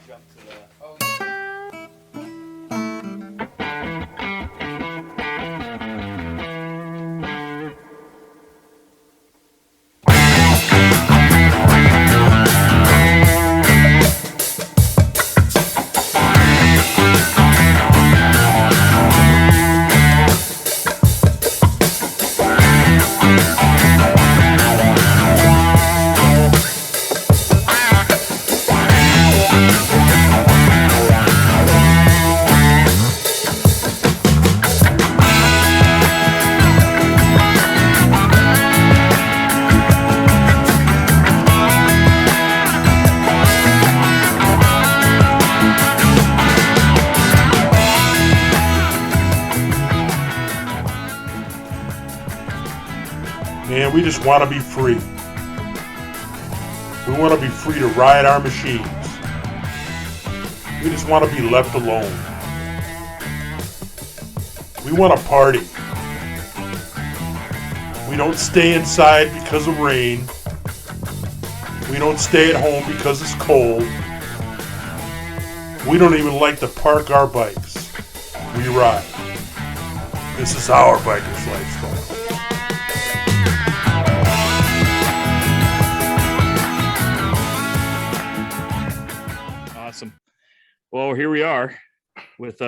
jump to the. Oh, yeah. Man, we just want to be free. We want to be free to ride our machines. We just want to be left alone. We want to party. We don't stay inside because of rain. We don't stay at home because it's cold. We don't even like to park our bikes. We ride. This is our biker's lifestyle. Awesome. Well, here we are with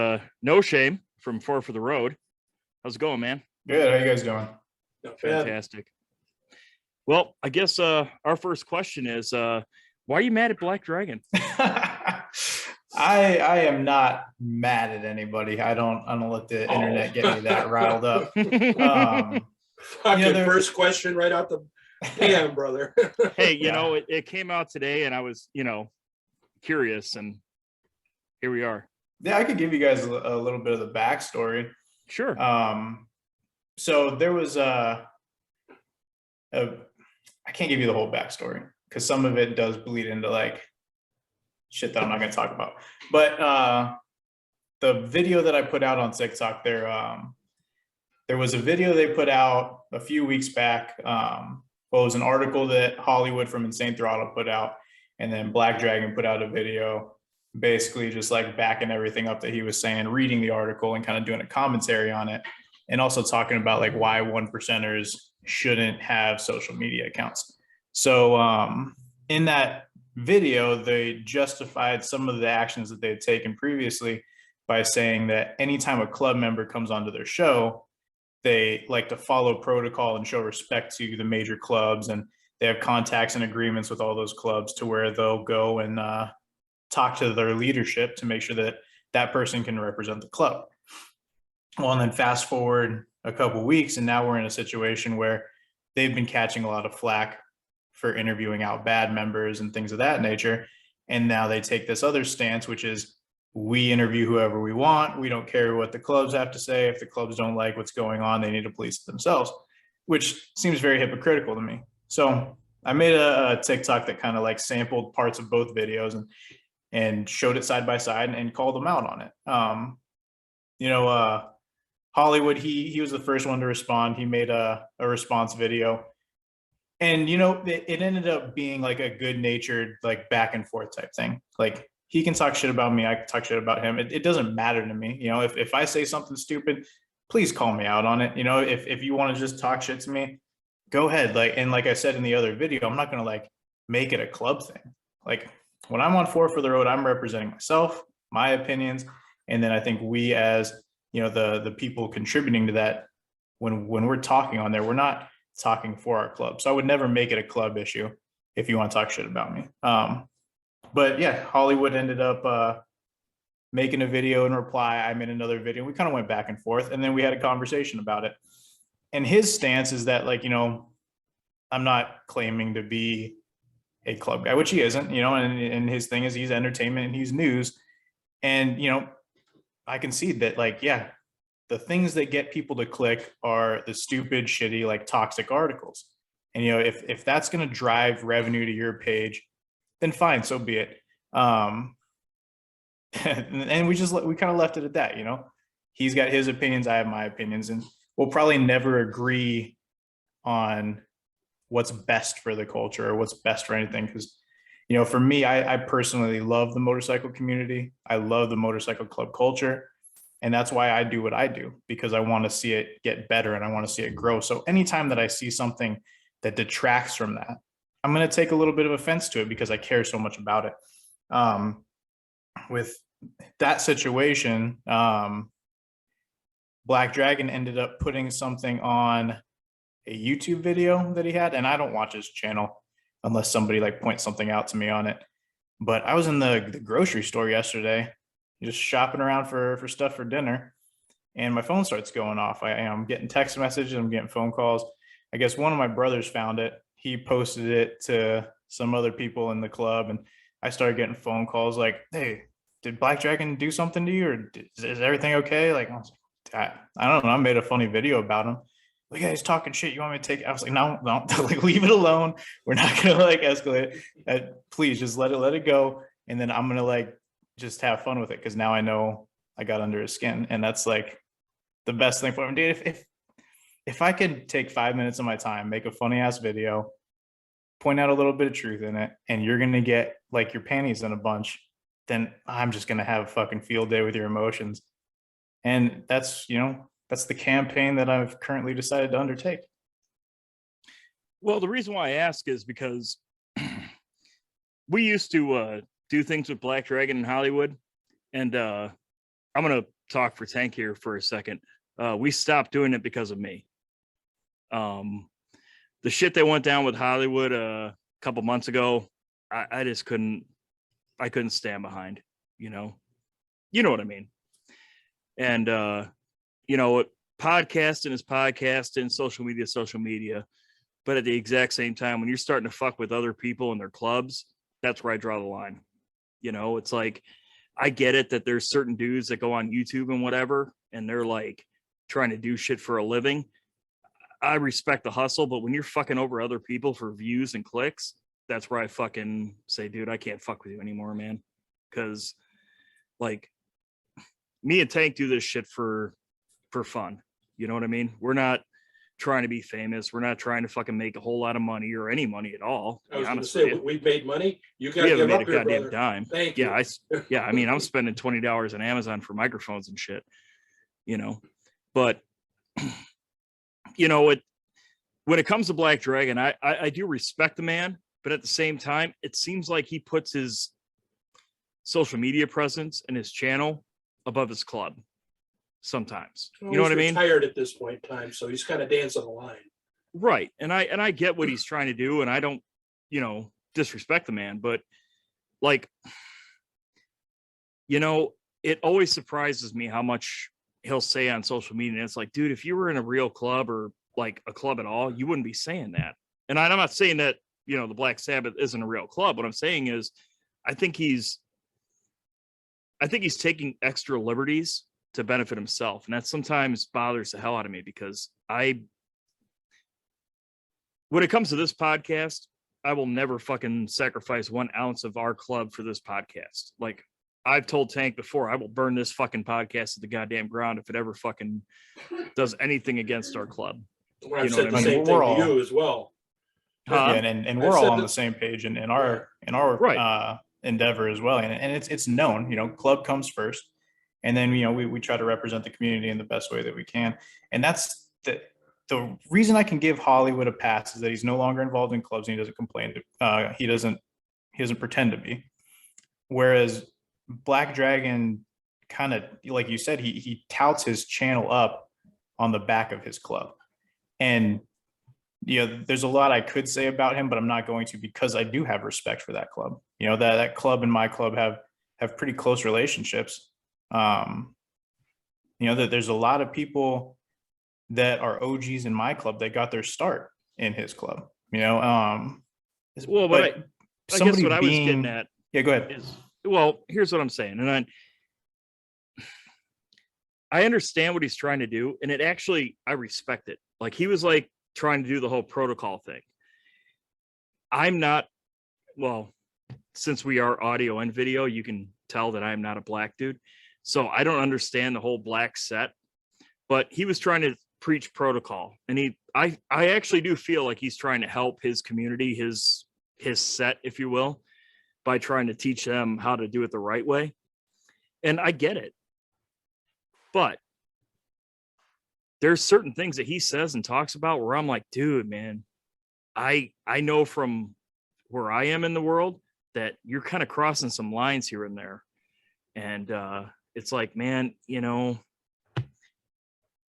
No Shame from Four for the Road. How's it going, man? Good. How you guys doing? Fantastic. Well, I guess our first question is why are you mad at Black Dragon? I am not mad at anybody. I don't let the internet get me that riled up. Fucking first question right out the pan, brother. Hey, you know, it came out today and I was, curious, and here we are. Yeah, I could give you guys a little bit of the backstory. Sure. So there was I can't give you the whole backstory because some of it does bleed into like shit that I'm not going to talk about. But the video that I put out on TikTok, there was a video they put out a few weeks back. It was an article that Hollywood from Insane Throttle put out, and then Black Dragon put out a video basically just like backing everything up that he was saying, reading the article and kind of doing a commentary on it, and also talking about like why 1%ers shouldn't have social media accounts. So in that video, they justified some of the actions that they had taken previously by saying that anytime a club member comes onto their show, they like to follow protocol and show respect to the major clubs, and they have contacts and agreements with all those clubs to where they'll go and talk to their leadership to make sure that that person can represent the club. Well, and then fast forward a couple weeks, and now we're in a situation where they've been catching a lot of flack for interviewing out bad members and things of that nature. And now they take this other stance, which is we interview whoever we want. We don't care what the clubs have to say. If the clubs don't like what's going on, they need to police it themselves, which seems very hypocritical to me. So I made a TikTok that kind of like sampled parts of both videos and showed it side by side and called them out on it. Hollywood, he was the first one to respond. He made a response video. And, it ended up being like a good natured, like back and forth type thing. Like he can talk shit about me. I can talk shit about him. It doesn't matter to me. If I say something stupid, please call me out on it. If you want to just talk shit to me, go ahead. Like I said in the other video, I'm not going to like make it a club thing. Like when I'm on Four for the Road, I'm representing myself, my opinions. And then I think we as, the people contributing to that, when we're talking on there, we're not talking for our club. So I would never make it a club issue if you want to talk shit about me. But yeah, Hollywood ended up making a video in reply. I made another video. We kind of went back and forth, and then we had a conversation about it. And his stance is that, like, I'm not claiming to be a club guy, which he isn't, and his thing is he's entertainment and he's news. And, I can see that, like, yeah, the things that get people to click are the stupid, shitty, like toxic articles. And, if that's going to drive revenue to your page, then fine, so be it. And we kind of left it at that. He's got his opinions, I have my opinions, and we'll probably never agree on what's best for the culture or what's best for anything, because For me, I personally love the motorcycle community. I love the motorcycle club culture. And that's why I do what I do, because I want to see it get better and I want to see it grow. So anytime that I see something that detracts from that, I'm going to take a little bit of offense to it because I care so much about it. With that situation, Black Dragon ended up putting something on a YouTube video that he had, and I don't watch his channel unless somebody like points something out to me on it. But I was in the grocery store yesterday, just shopping around for stuff for dinner, and my phone starts going off. I'm getting text messages, I'm getting phone calls. I guess one of my brothers found it. He posted it to some other people in the club, and I started getting phone calls like, "Hey, did Black Dragon do something to you, or is everything okay?" Like, I don't know. I made a funny video about him. Like, yeah, he's talking shit. You want me to take it? I was like, no, like, leave it alone. We're not gonna like escalate it. Please just let it go. And then I'm gonna like just have fun with it, because now I know I got under his skin. And that's like the best thing for him. Dude, if I could take 5 minutes of my time, make a funny ass video, point out a little bit of truth in it, and you're gonna get like your panties in a bunch, then I'm just gonna have a fucking field day with your emotions. And that's the campaign that I've currently decided to undertake. Well, the reason why I ask is because we used to do things with Black Dragon in Hollywood, and I'm gonna talk for Tank here for a second. We stopped doing it because of me. The shit that went down with Hollywood a couple months ago, I just couldn't stand behind. You know what I mean. And podcasting is podcasting, social media. But at the exact same time, when you're starting to fuck with other people in their clubs, that's where I draw the line. It's like, I get it that there's certain dudes that go on YouTube and whatever, and they're like trying to do shit for a living. I respect the hustle, but when you're fucking over other people for views and clicks, that's where I fucking say, dude, I can't fuck with you anymore, man. Because like, me and Tank do this shit for fun. You know what I mean? We're not trying to be famous. We're not trying to fucking make a whole lot of money or any money at all. I was going to say, we've made money. You got we to haven't give made up a here, goddamn brother. dime. Thank you. I mean, I'm spending $20 on Amazon for microphones and shit. But when it comes to Black Dragon, I do respect the man, but at the same time, it seems like he puts his social media presence and his channel above his club sometimes. Well, you know what I mean? He's retired at this point in time, so he's kind of dancing the line. Right. And I get what he's trying to do, and I don't, disrespect the man, but like, it always surprises me how much he'll say on social media. And it's like, dude, if you were in a real club or like a club at all, you wouldn't be saying that. And I'm not saying that, the Black Sabbath isn't a real club. What I'm saying is, I think he's taking extra liberties to benefit himself. And that sometimes bothers the hell out of me, because when it comes to this podcast, I will never fucking sacrifice 1 ounce of our club for this podcast. Like, I've told Tank before, I will burn this fucking podcast to the goddamn ground if it ever fucking does anything against our club. Well, I've said the same thing to you as well. Yeah, and we're all on the same page in our right. Endeavor as well. And it's known, club comes first. And then, we try to represent the community in the best way that we can. And that's the reason I can give Hollywood a pass, is that he's no longer involved in clubs and he doesn't complain. He doesn't pretend to be. Whereas Black Dragon kind of, like you said, he touts his channel up on the back of his club. And, there's a lot I could say about him, but I'm not going to, because I do have respect for that club. That club and my club have pretty close relationships. That there's a lot of people that are OGs in my club that got their start in his club. Well, but I guess what I was getting at. Yeah, go ahead. Well, here's what I'm saying. And I understand what he's trying to do. And I respect it. Like, he was like trying to do the whole protocol thing. I'm not, well, since we are audio and video, you can tell that I'm not a black dude. So I don't understand the whole black set, but he was trying to preach protocol. And I actually do feel like he's trying to help his community, his set, if you will. by trying to teach them how to do it the right way. And I get it. But there's certain things that he says and talks about where I'm like, dude, man, I know from where I am in the world that you're kind of crossing some lines here and there. And it's like, man, you know,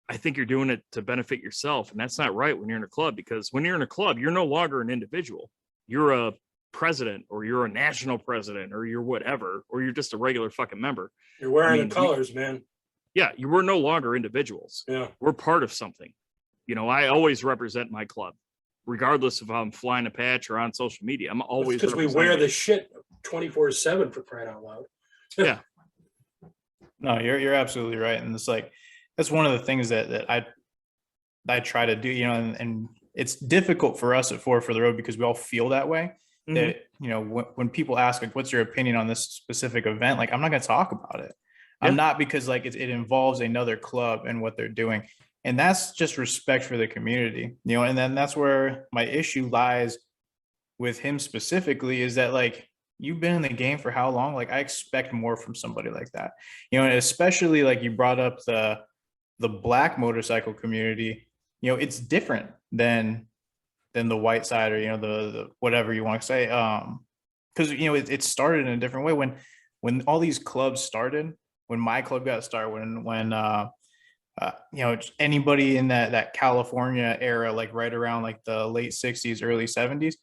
I think you're doing it to benefit yourself. And that's not right when you're in a club, because when you're in a club, you're no longer an individual. You're a president, or you're a national president, or you're whatever, or you're just a regular fucking member. You're wearing the colors, man. Yeah, you were no longer individuals. Yeah. We're part of something. You know, I always represent my club, regardless of how I'm flying a patch or on social media. I'm always, because we wear the shit 24/7, for crying out loud. Yeah. No, you're absolutely right. And it's like, that's one of the things that I try to do, you know, and it's difficult for us at Four for the Road because we all feel that way. Mhm. That, you know, when people ask, like, what's your opinion on this specific event? Like, I'm not going to talk about it. Yeah. I'm not, because like it involves another club and what they're doing. And that's just respect for the community, you know, and then that's where my issue lies with him specifically, is that, like, you've been in the game for how long? Like, I expect more from somebody like that, you know, and especially like you brought up the black motorcycle community, you know, it's different than the white side, or, you know, the whatever you want to say. Because, you know, it started in a different way when all these clubs started, when my club got started, when you know, anybody in that California era, like right around like the late 60s, early 70s,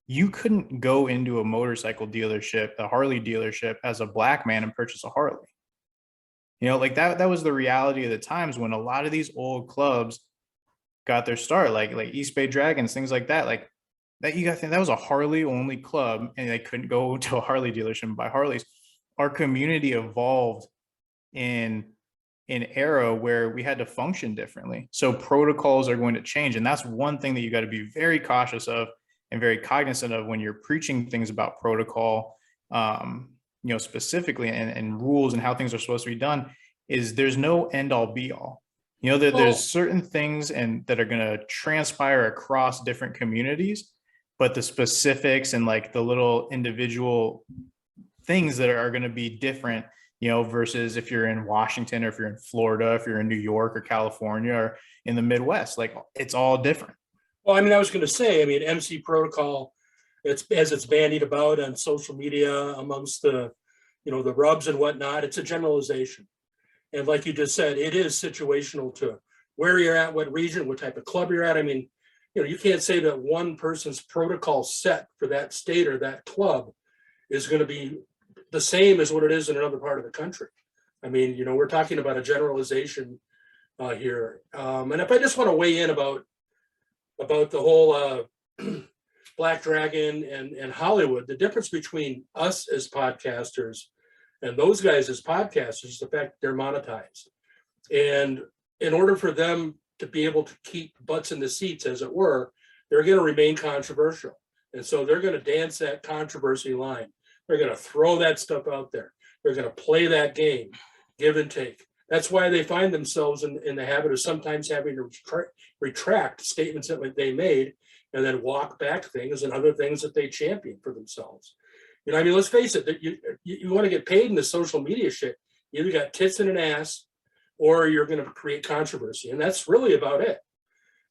you couldn't go into a motorcycle dealership, a Harley dealership, as a black man and purchase a Harley. You know, like that was the reality of the times when a lot of these old clubs got their start, like East Bay Dragons, things like that. Like that, you got to think that was a Harley only club, and they couldn't go to a Harley dealership and buy Harleys. Our community evolved in an era where we had to function differently. So protocols are going to change. And that's one thing that you got to be very cautious of and very cognizant of when you're preaching things about protocol, you know, specifically, and rules and how things are supposed to be done, is there's no end all be all. You know, there's certain things and that are going to transpire across different communities, but the specifics and like the little individual things that are going to be different, you know, versus if you're in Washington, or if you're in Florida, if you're in New York or California or in the Midwest, like it's all different. Well, I mean, I was going to say, I mean, MC protocol, it's bandied about on social media amongst the, you know, the rubs and whatnot. It's a generalization. And like you just said, it is situational to where you're at, what region, what type of club you're at. I mean, you know, you can't say that one person's protocol set for that state or that club is going to be the same as what it is in another part of the country. I mean, you know, we're talking about a generalization here. And if I just want to weigh in about the whole Black Dragon and Hollywood, the difference between us as podcasters and those guys as podcasters is the fact they're monetized. And in order for them to be able to keep butts in the seats, as it were, they're going to remain controversial. And so they're going to dance that controversy line. They're going to throw that stuff out there. They're going to play that game, give and take. That's why they find themselves in the habit of sometimes having to retract statements that they made and then walk back things and other things that they champion for themselves. You know, I mean, let's face it, that you want to get paid in the social media shit. You either got tits and an ass, or you're going to create controversy. And that's really about it.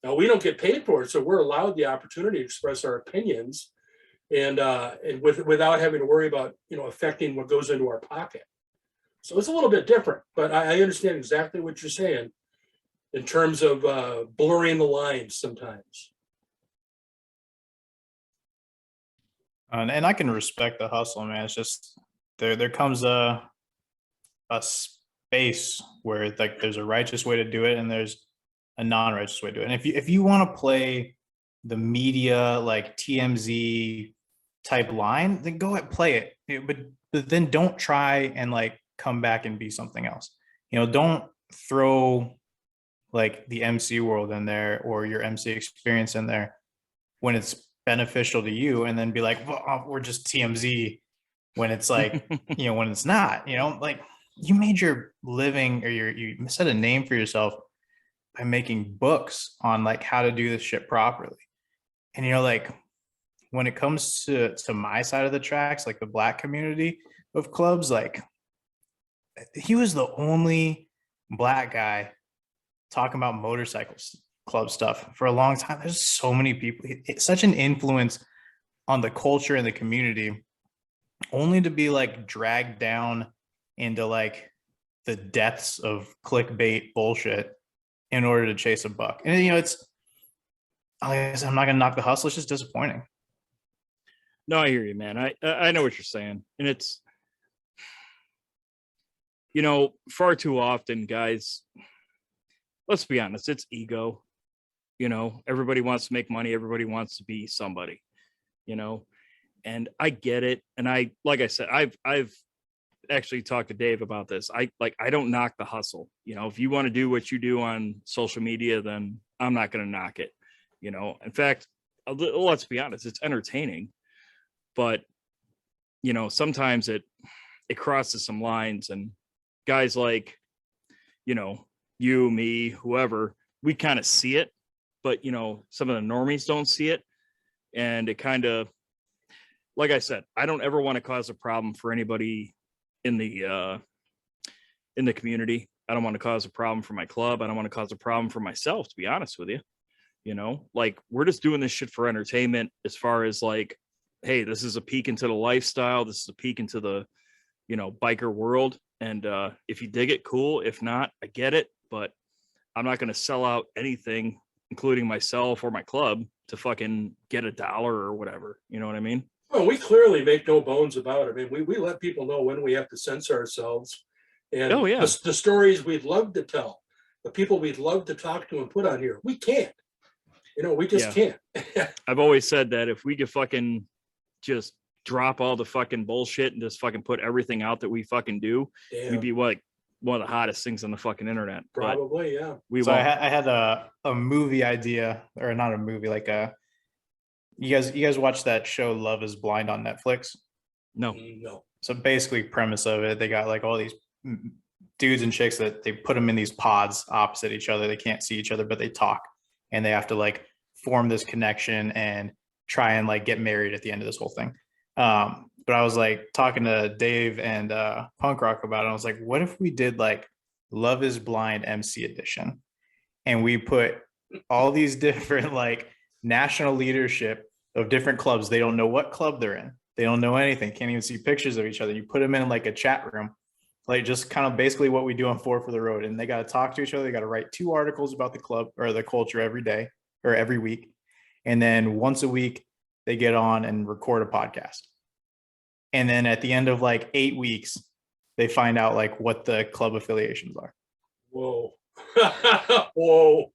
Now, we don't get paid for it, so we're allowed the opportunity to express our opinions and without having to worry about, you know, affecting what goes into our pocket. So it's a little bit different, but I understand exactly what you're saying in terms of blurring the lines sometimes. And I can respect the hustle, man. It's just there comes a space where like there's a righteous way to do it and there's a non-righteous way to do it. And if you want to play the media like TMZ type line, then go ahead, play it. But then don't try and like come back and be something else. You know, don't throw like the MC world in there or your MC experience in there when it's beneficial to you, and then be like, well, we're just TMZ, when it's like, you know, when it's not. You know, like, you made your living, or you set a name for yourself by making books on like how to do this shit properly. And, you know, like, when it comes to my side of the tracks, like the black community of clubs, like he was the only black guy talking about motorcycles club stuff for a long time. There's so many people. It's such an influence on the culture and the community, only to be like dragged down into like the depths of clickbait bullshit in order to chase a buck. And you know, it's, like I said, I'm not gonna knock the hustle. It's just disappointing. No, I hear you, man. I know what you're saying. And it's, you know, far too often, guys, let's be honest, it's ego. You know, everybody wants to make money, everybody wants to be somebody, you know, and I get it. And like I said, I've actually talked to Dave about this. I don't knock the hustle. You know, if you want to do what you do on social media, then I'm not going to knock it. You know, in fact, let's be honest, it's entertaining, but you know, sometimes it crosses some lines, and guys like, you know, you, me, whoever, we kind of see it, but you know, some of the normies don't see it. And it kind of, like I said, I don't ever want to cause a problem for anybody in the community. I don't want to cause a problem for my club. I don't want to cause a problem for myself, to be honest with you. You know, like, we're just doing this shit for entertainment, as far as like, hey, this is a peek into the lifestyle. This is a peek into the, you know, biker world. And if you dig it, cool. If not, I get it. But I'm not going to sell out anything, including myself or my club, to fucking get $1 or whatever. You know what I mean? Well, we clearly make no bones about it. I mean, we let people know when we have to censor ourselves. And Oh, yeah. the stories we'd love to tell, the people we'd love to talk to and put on here, we can't. You know, we just can't. I've always said that if we could fucking just drop all the fucking bullshit and just fucking put everything out that we fucking do, we'd be like one of the hottest things on the fucking internet. Probably, yeah. We So won't. I had a movie idea, or not a movie, like you guys watch that show Love is Blind on Netflix? No. No. So basically, premise of it, they got like all these dudes and chicks that they put them in these pods opposite each other. They can't see each other, but they talk, and they have to like form this connection and try and like get married at the end of this whole thing. But I was like talking to Dave and Punk Rock about it. I was like, what if we did like Love is Blind MC edition, and we put all these different like national leadership of different clubs. They don't know what club they're in. They don't know anything. Can't even see pictures of each other. You put them in like a chat room, like just kind of basically what we do on Four for the Road. And they got to talk to each other. They got to write 2 articles about the club or the culture every day or every week. And then once a week, they get on and record a podcast. And then at the end of like 8 weeks, they find out like what the club affiliations are. Whoa. Whoa.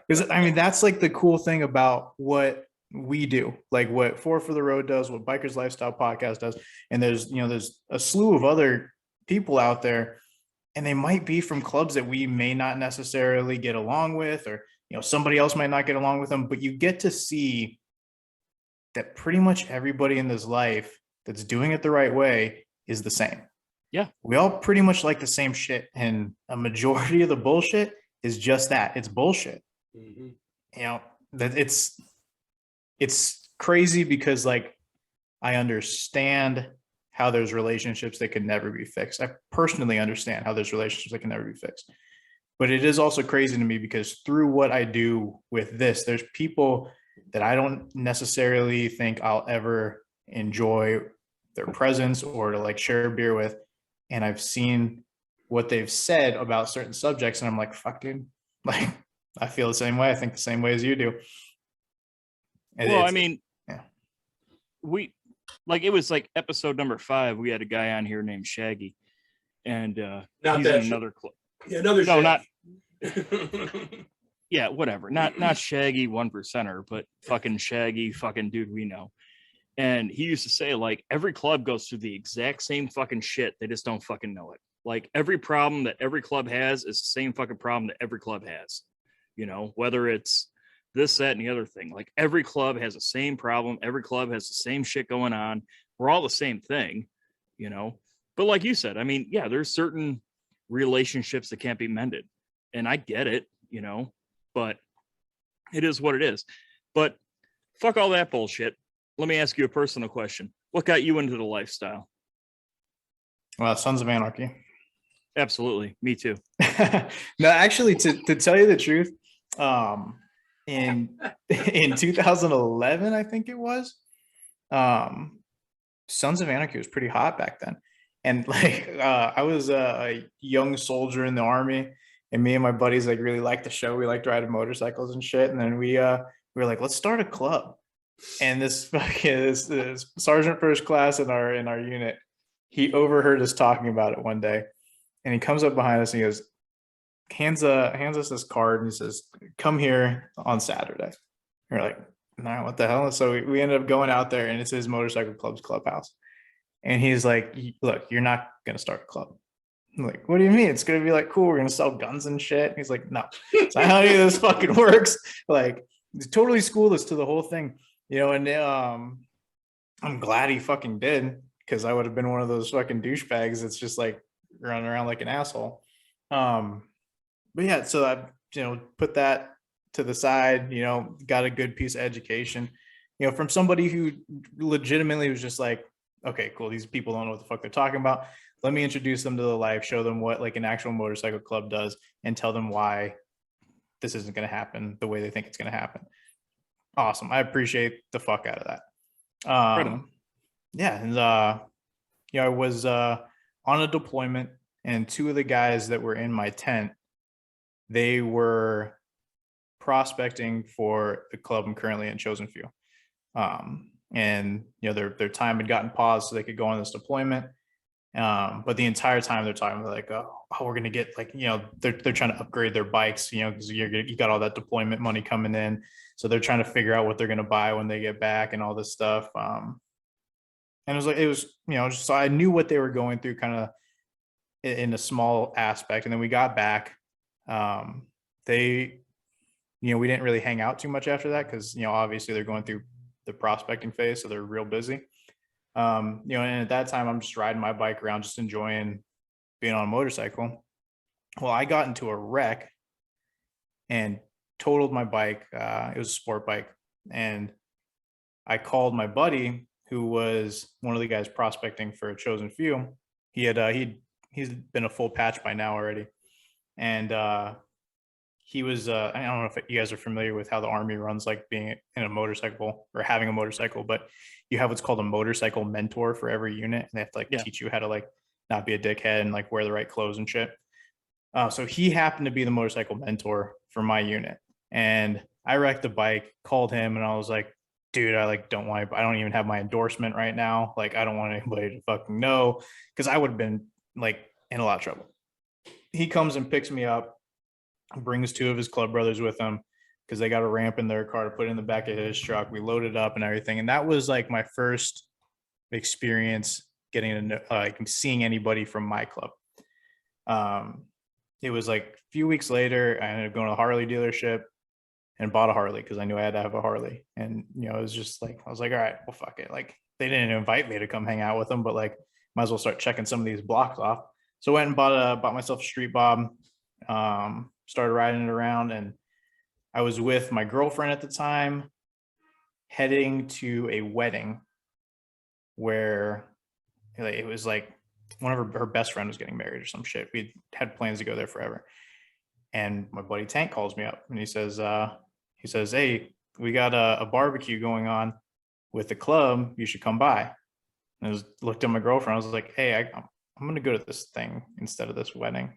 Because I mean, that's like the cool thing about what we do, like what Four for the Road does, what Bikers Lifestyle Podcast does. And there's a slew of other people out there, and they might be from clubs that we may not necessarily get along with, or somebody else might not get along with them, but you get to see that pretty much everybody in this life that's doing it the right way is the same. Yeah. We all pretty much like the same shit, and a majority of the bullshit is just that. It's bullshit. Mm-hmm. That it's crazy, because like I understand how there's relationships that can never be fixed. I personally understand how there's relationships that can never be fixed. But it is also crazy to me, because through what I do with this, there's people that I don't necessarily think I'll ever enjoy their presence or to like share a beer with. And I've seen what they've said about certain subjects, and I'm like, fuck, dude, like I feel the same way. I think the same way as you do. And well, I mean, yeah. It was like episode number 5. We had a guy on here named Shaggy, and he's in another club. Yeah, another. No, not. Yeah, whatever. Not Shaggy 1%er, but fucking Shaggy, fucking dude we know. And he used to say, like, every club goes through the exact same fucking shit. They just don't fucking know it. Like, every problem that every club has is the same fucking problem that every club has. Whether it's this, that, and the other thing. Like, every club has the same problem. Every club has the same shit going on. We're all the same thing, But like you said, I mean, yeah, there's certain relationships that can't be mended. And I get it, but it is what it is. But fuck all that bullshit. let me ask you a personal question. What got you into the lifestyle? Well, Sons of Anarchy. Absolutely. Me too. No, actually, to tell you the truth, in 2011, I think it was, Sons of Anarchy was pretty hot back then. And like I was a young soldier in the army, and me and my buddies like really liked the show. We liked riding motorcycles and shit. And then we were like, let's start a club. And this fucking this sergeant first class in our unit, he overheard us talking about it one day, and he comes up behind us and he goes, hands us this card, and he says, come here on Saturday. And we're like, nah, what the hell? So we ended up going out there, and it's his motorcycle club's clubhouse. And he's like, look, you're not gonna start a club. I'm like, what do you mean? It's gonna be like cool, we're gonna sell guns and shit. And he's like, no, it's not how any of this fucking works. Like, totally schooled us to the whole thing, you know. And I'm glad he fucking did, because I would have been one of those fucking douchebags that's just like running around like an asshole. But yeah, so I, you know, put that to the side, you know, got a good piece of education, you know, from somebody who legitimately was just like, okay, cool, these people don't know what the fuck they're talking about. Let me introduce them to the life, show them what like an actual motorcycle club does, and tell them why this isn't going to happen the way they think it's going to happen. Awesome. I appreciate the fuck out of that. Yeah. And, you know, I was on a deployment, and two of the guys that were in my tent, they were prospecting for the club I'm currently in, Chosen Few. And you know, their time had gotten paused so they could go on this deployment. But the entire time they're talking, they're like, oh, we're gonna get, like, you know, they're trying to upgrade their bikes, you know, because you got all that deployment money coming in, so they're trying to figure out what they're gonna buy when they get back and all this stuff. And it was you know, just, so I knew what they were going through, kind of in a small aspect. And then we got back. They, you know, we didn't really hang out too much after that, because, you know, obviously they're going through the prospecting phase, so they're real busy. You know, and at that time I'm just riding my bike around, just enjoying being on a motorcycle. Well, I got into a wreck and totaled my bike. It was a sport bike, and I called my buddy, who was one of the guys prospecting for a Chosen Few. He had he's been a full patch by now already, and he was I don't know if you guys are familiar with how the Army runs, like being in a motorcycle or having a motorcycle, but you have what's called a motorcycle mentor for every unit, and they have to like teach you how to like not be a dickhead and like wear the right clothes and shit. So he happened to be the motorcycle mentor for my unit, and I wrecked the bike, called him, and I was like, dude, I like don't want, I don't even have my endorsement right now. Like, I don't want anybody to fucking know, because I would have been like in a lot of trouble. He comes and picks me up, brings two of his club brothers with him, because they got a ramp in their car to put in the back of his truck. We loaded up and everything. And that was like my first experience getting to like seeing anybody from my club. It was like a few weeks later, I ended up going to the Harley dealership and bought a Harley, because I knew I had to have a Harley. And, you know, it was just like, I was like, all right, well, fuck it. Like, they didn't invite me to come hang out with them, but like, might as well start checking some of these blocks off. So I went and bought myself a Street Bob, started riding it around, and I was with my girlfriend at the time, heading to a wedding where it was like one of her best friend was getting married or some shit. We had plans to go there forever. And my buddy Tank calls me up, and he says, hey, we got a barbecue going on with the club. You should come by. And I looked at my girlfriend. I was like, hey, I'm going to go to this thing instead of this wedding.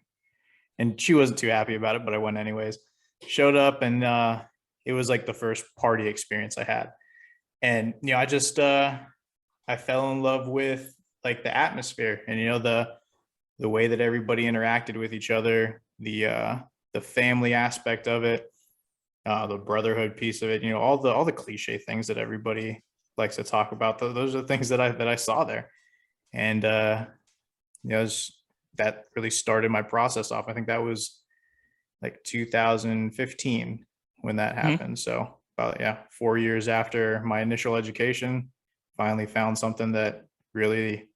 And she wasn't too happy about it, but I went anyways. Showed up, and it was like the first party experience I had. And, you know, I just, I fell in love with like the atmosphere, and, you know, the way that everybody interacted with each other, the family aspect of it, the brotherhood piece of it, you know, all the cliche things that everybody likes to talk about. Those are the things that I saw there. And, you know, that really started my process off. I think that was like 2015 when that happened. So about 4 years after my initial education, finally found something that really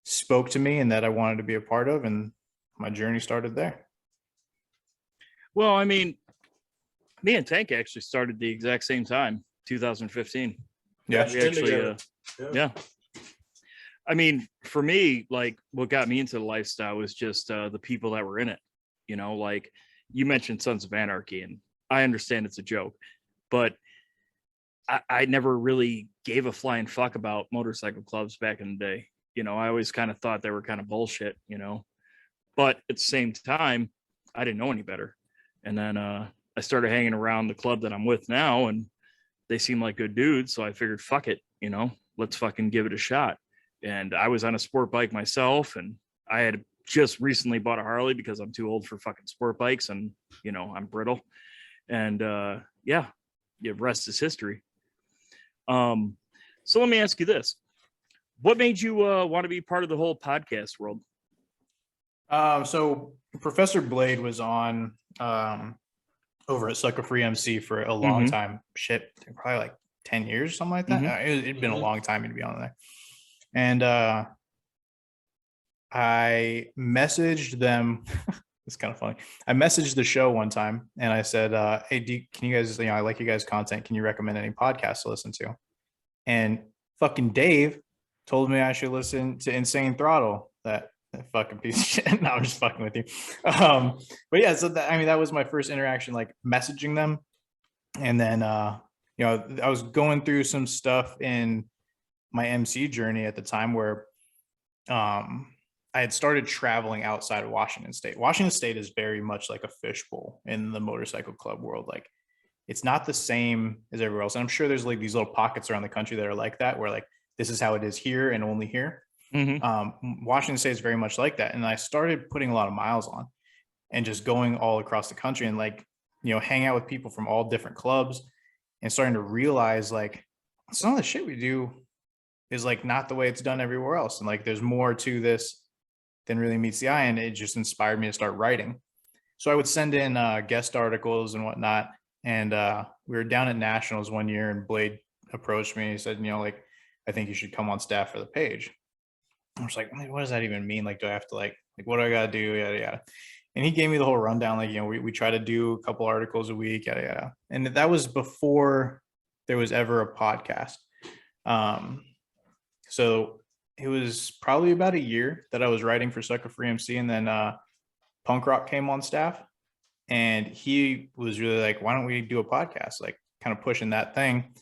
spoke to me and that I wanted to be a part of, and my journey started there. Well, I mean, me and Tank actually started the exact same time, 2015. Yeah. We actually, together. yeah. I mean, for me, like what got me into the lifestyle was just the people that were in it. You know, like you mentioned Sons of Anarchy, and I understand it's a joke, but I never really gave a flying fuck about motorcycle clubs back in the day. You know, I always kind of thought they were kind of bullshit, you know, but at the same time, I didn't know any better. And then I started hanging around the club that I'm with now, and they seem like good dudes. So I figured, fuck it, you know, let's fucking give it a shot. And I was on a sport bike myself, and I had just recently bought a Harley because I'm too old for fucking sport bikes, and you know, I'm brittle. And yeah, rest is history. So let me ask you this. What made you want to be part of the whole podcast world? So Professor Blade was on over at Sucker Free MC for a long time. Shit, probably like 10 years, something like that. It'd been a long time to be on there. And I messaged them. It's kind of funny. I messaged the show one time and I said, hey, can you guys, I like you guys' content. Can you recommend any podcasts to listen to? And fucking Dave told me I should listen to Insane Throttle, that fucking piece of shit. No, I'm just fucking with you. But yeah, so that was my first interaction, like messaging them. And then, I was going through some stuff in my MC journey at the time where I had started traveling outside of Washington State. Washington State is very much like a fishbowl in the motorcycle club world. Like it's not the same as everywhere else. And I'm sure there's like these little pockets around the country that are like that, where like, this is how it is here and only here. Washington State is very much like that. And I started putting a lot of miles on and just going all across the country and like, hang out with people from all different clubs and starting to realize like some of the shit we do is like not the way it's done everywhere else. And like, there's more to this than really meets the eye. And it just inspired me to start writing. So I would send in guest articles and whatnot. And we were down at Nationals one year and Blade approached me. He said, like, I think you should come on staff for the page. I was like, what does that even mean? Like, do I have to like what do I got to do? Yada, yada. And he gave me the whole rundown. Like, we try to do a couple articles a week, yada, yada. And that was before there was ever a podcast. So it was probably about a year that I was writing for Sucker Free MC. And then Punk Rock came on staff and he was really like, why don't we do a podcast? Like kind of pushing that thing.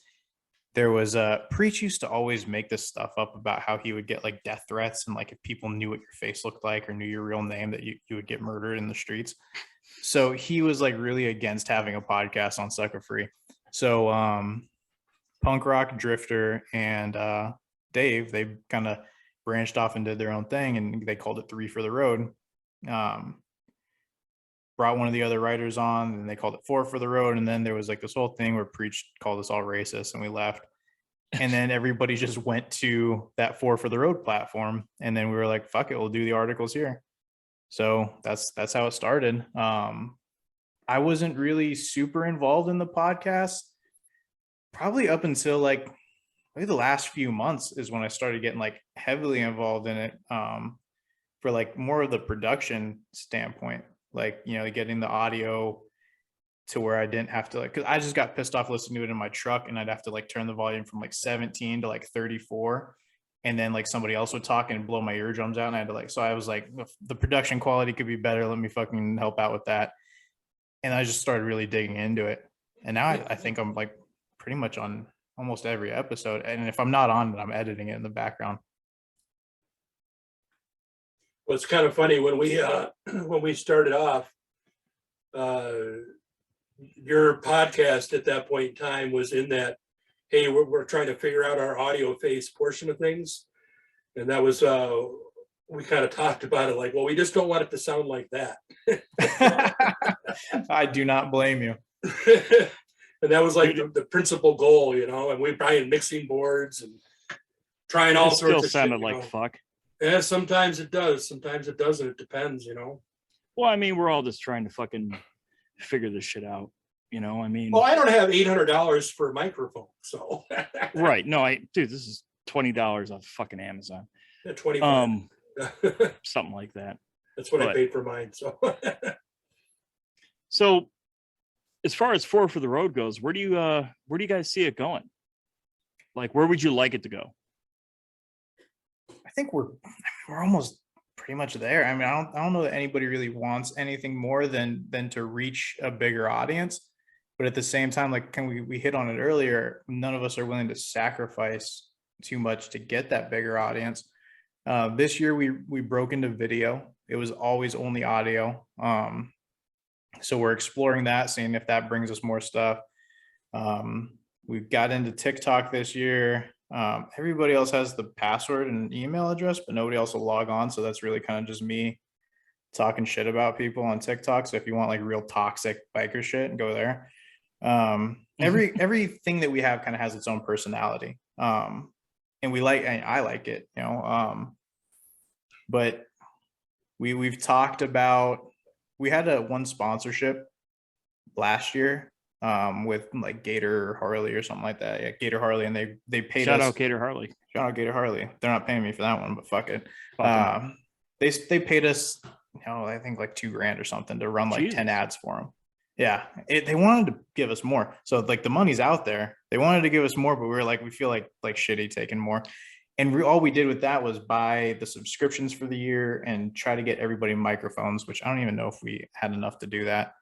There was Preach used to always make this stuff up about how he would get like death threats and like if people knew what your face looked like or knew your real name that you would get murdered in the streets. So he was like really against having a podcast on Sucker Free. So Punk Rock, Drifter, and Dave, they kind of branched off and did their own thing and they called it 3 for the Road. Brought one of the other writers on and they called it 4 for the Road. And then there was like this whole thing where Preach called us all racist and we left. And then everybody just went to that 4 for the Road platform. And then we were like, fuck it, we'll do the articles here. So that's how it started. I wasn't really super involved in the podcast probably up until like maybe the last few months is when I started getting like heavily involved in it for like more of the production standpoint. Like, getting the audio to where I didn't have to like, cause I just got pissed off listening to it in my truck and I'd have to like turn the volume from like 17 to like 34. And then like somebody else would talk and blow my eardrums out. And I had to like, so I was like, the production quality could be better. Let me fucking help out with that. And I just started really digging into it. And now I think I'm like pretty much on almost every episode. And if I'm not on it, I'm editing it in the background. Well, it's kind of funny when we started off, your podcast at that point in time was in that, hey, we're trying to figure out our audio face portion of things. And that was, we kind of talked about it like, well, we just don't want it to sound like that. I do not blame you. And that was like the principal goal, and we're buying mixing boards and trying all sorts of shit. Still sounded like fuck. Yeah, sometimes it does. Sometimes it doesn't. It depends, Well, I mean, we're all just trying to fucking figure this shit out. I mean. Well, I don't have $800 for a microphone, so. Right. No, dude, this is $20 off fucking Amazon. Yeah, 25. Something like that. That's what I paid for mine. So. So, as far as 4 for the Road goes, where do you guys see it going? Like, where would you like it to go? I think we're almost pretty much there. I mean, I don't know that anybody really wants anything more than to reach a bigger audience. But at the same time, like we hit on it earlier, none of us are willing to sacrifice too much to get that bigger audience. This year we broke into video. It was always only audio. So we're exploring that, seeing if that brings us more stuff. We've got into TikTok this year. Everybody else has the password and email address, but nobody else will log on. So that's really kind of just me talking shit about people on TikTok. So if you want like real toxic biker shit, go there. Everything that we have kind of has its own personality. And I like it, you know. But we've talked about, we had one sponsorship last year with like Gator Harley or something like that. Yeah, Gator Harley, and they paid Shout us. out Gator Harley. Shout out Gator Harley. They're not paying me for that one, but fuck it. Fuck They paid us, you know, I think like $2,000 or something to run like 10 ads for them. Yeah, they wanted to give us more. So like the money's out there. They wanted to give us more, but we were like, we feel like shitty taking more. And all we did with that was buy the subscriptions for the year and try to get everybody microphones, which I don't even know if we had enough to do that.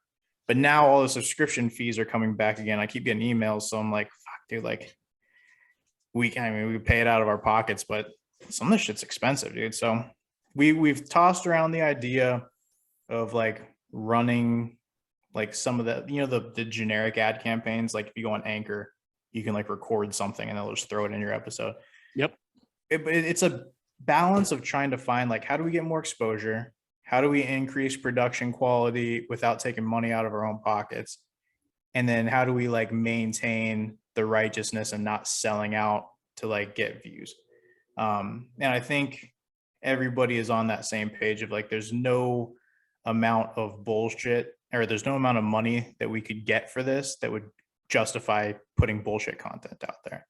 But now all the subscription fees are coming back again. I keep getting emails, so I'm like, fuck, dude, like we pay it out of our pockets, but some of this shit's expensive, dude. So we've tossed around the idea of like running like some of the, you know, the generic ad campaigns. Like if you go on Anchor, you can like record something and they'll just throw it in your episode. Yep. It's a balance of trying to find like, how do we get more exposure? How do we increase production quality without taking money out of our own pockets? And then how do we like maintain the righteousness and not selling out to like get views? And I think everybody is on that same page of like, there's no amount of bullshit, or there's no amount of money that we could get for this that would justify putting bullshit content out there.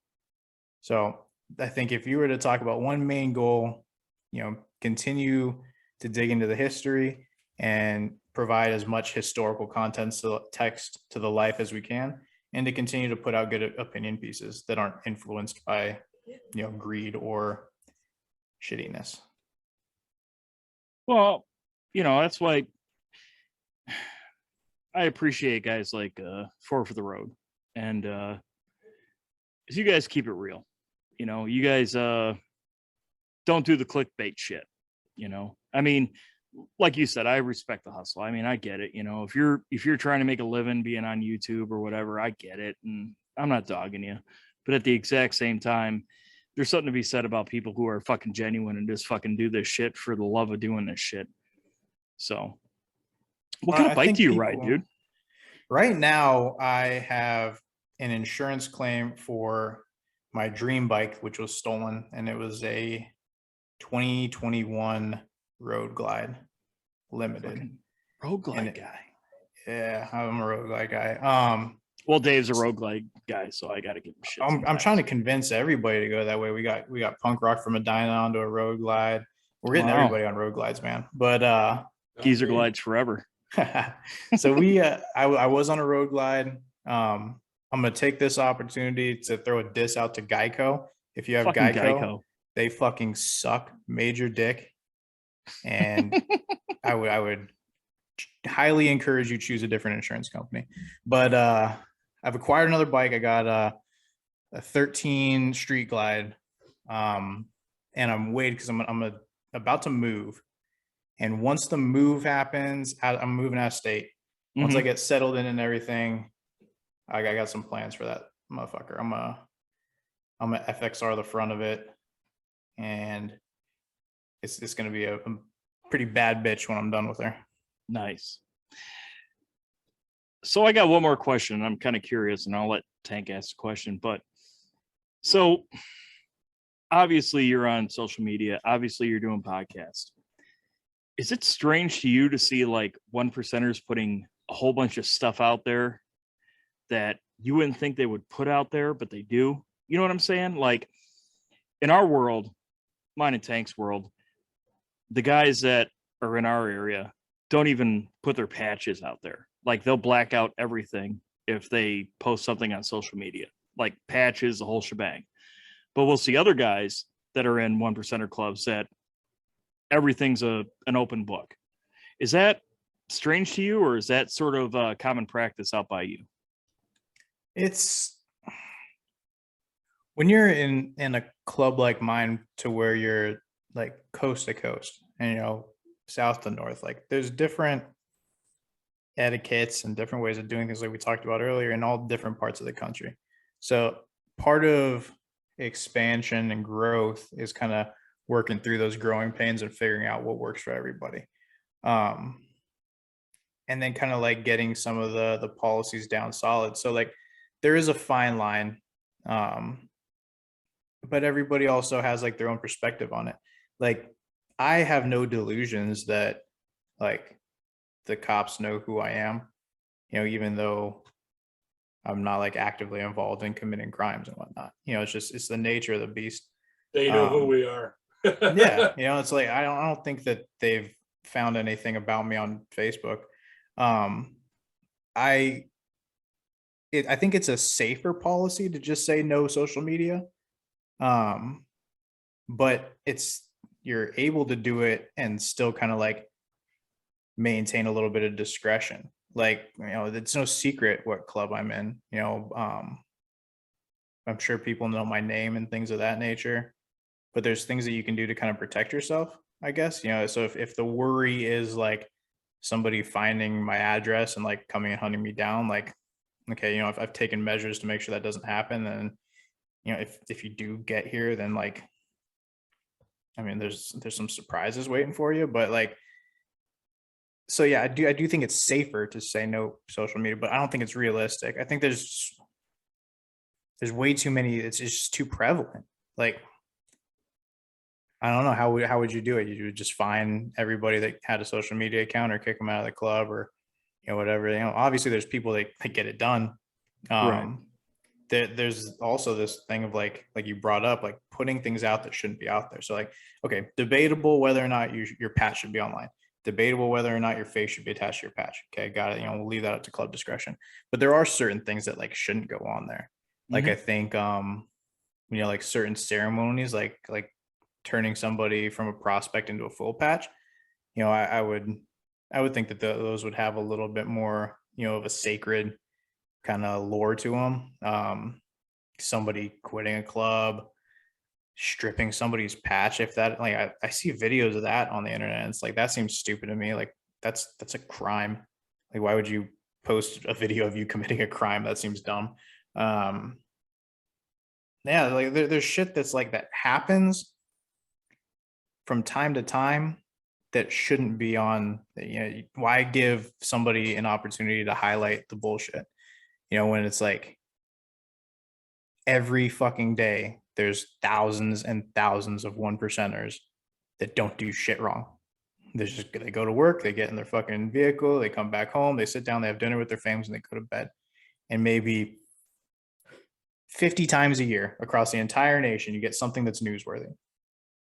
So I think if you were to talk about one main goal, you know, continue to dig into the history and provide as much historical content to text to the life as we can, and to continue to put out good opinion pieces that aren't influenced by, you know, greed or shittiness. Well, you know, that's why I appreciate guys like for the Road, and you guys keep it real. You know, you guys don't do the clickbait shit. You know, I mean, like you said, I respect the hustle. I mean, I get it. You know, if you're trying to make a living being on YouTube or whatever, I get it, and I'm not dogging you. But at the exact same time, there's something to be said about people who are fucking genuine and just fucking do this shit for the love of doing this shit. So, what kind of bike do you ride, dude? Right now, I have an insurance claim for my dream bike, which was stolen, and it was a 2021 Road Glide Limited. Road Glide guy. Yeah, I'm a Road Glide guy. Well, Dave's a Road Glide guy, so I got to give him shit. I'm trying to convince everybody to go that way. We got punk rock from Medina onto a Road Glide. We're getting everybody on Road Glides, man. But Geezer glides forever. So I was on a Road Glide. I'm gonna take this opportunity to throw a diss out to Geico. If you have Geico, they fucking suck, major dick. And I would highly encourage you choose a different insurance company. But I've acquired another bike. I got a 13 Street Glide, and I'm waiting because I'm about to move. And once the move happens, I'm moving out of state. Once I get settled in and everything, I got some plans for that motherfucker. I'm a FXR the front of it, and it's gonna be a pretty bad bitch when I'm done with her. Nice. So I got one more question. I'm kind of curious, and I'll let Tank ask the question. But so obviously you're on social media. Obviously you're doing podcasts. Is it strange to you to see like 1%ers putting a whole bunch of stuff out there that you wouldn't think they would put out there, but they do? You know what I'm saying? Like in our world, mine and Tank's world, the guys that are in our area don't even put their patches out there. Like they'll black out everything if they post something on social media, like patches, the whole shebang. But we'll see other guys that are in 1%er clubs that everything's an open book. Is that strange to you, or is that sort of common practice out by you? It's when you're in a club like mine, to where you're like coast to coast and, you know, south to north, like there's different etiquettes and different ways of doing things, like we talked about earlier, in all different parts of the country. So part of expansion and growth is kind of working through those growing pains and figuring out what works for everybody. And then kind of like getting some of the policies down solid. So like there is a fine line. But everybody also has like their own perspective on it. Like I have no delusions that like the cops know who I am, you know, even though I'm not like actively involved in committing crimes and whatnot. You know, it's the nature of the beast. They know who we are. Yeah, you know, it's like I don't think that they've found anything about me on Facebook. I think it's a safer policy to just say no social media. But you're able to do it and still kind of like maintain a little bit of discretion. Like, you know, it's no secret what club I'm in, you know. I'm sure people know my name and things of that nature, but there's things that you can do to kind of protect yourself, I guess, you know. So if the worry is like somebody finding my address and like coming and hunting me down, like, okay, you know, if I've taken measures to make sure that doesn't happen, then, you know, if you do get here, then like, I mean, there's some surprises waiting for you, but like, so yeah, I do think it's safer to say no social media, but I don't think it's realistic. I think there's way too many. It's just too prevalent. Like, I don't know, how would you do it? You would just find everybody that had a social media account or kick them out of the club, or, you know, whatever. You know, obviously there's people that get it done. Right. There's also this thing of like you brought up, like putting things out that shouldn't be out there. So like, okay, debatable whether or not your patch should be online. Debatable whether or not your face should be attached to your patch. Okay, got it. You know, we'll leave that up to club discretion. But there are certain things that like shouldn't go on there. Like I think you know, like certain ceremonies, like turning somebody from a prospect into a full patch, you know, I would think that those would have a little bit more, you know, of a sacred kind of lore to them. Somebody quitting a club, stripping somebody's patch, if that, like I see videos of that on the internet, and it's like, that seems stupid to me. Like that's a crime. Like, why would you post a video of you committing a crime? That seems dumb. Yeah, like there's shit that's like that happens from time to time that shouldn't be on. You know, why give somebody an opportunity to highlight the bullshit, you know, when it's like every fucking day there's thousands and thousands of 1%ers that don't do shit wrong. They go to work, they get in their fucking vehicle, they come back home, they sit down, they have dinner with their families, and they go to bed. And maybe 50 times a year across the entire nation, you get something that's newsworthy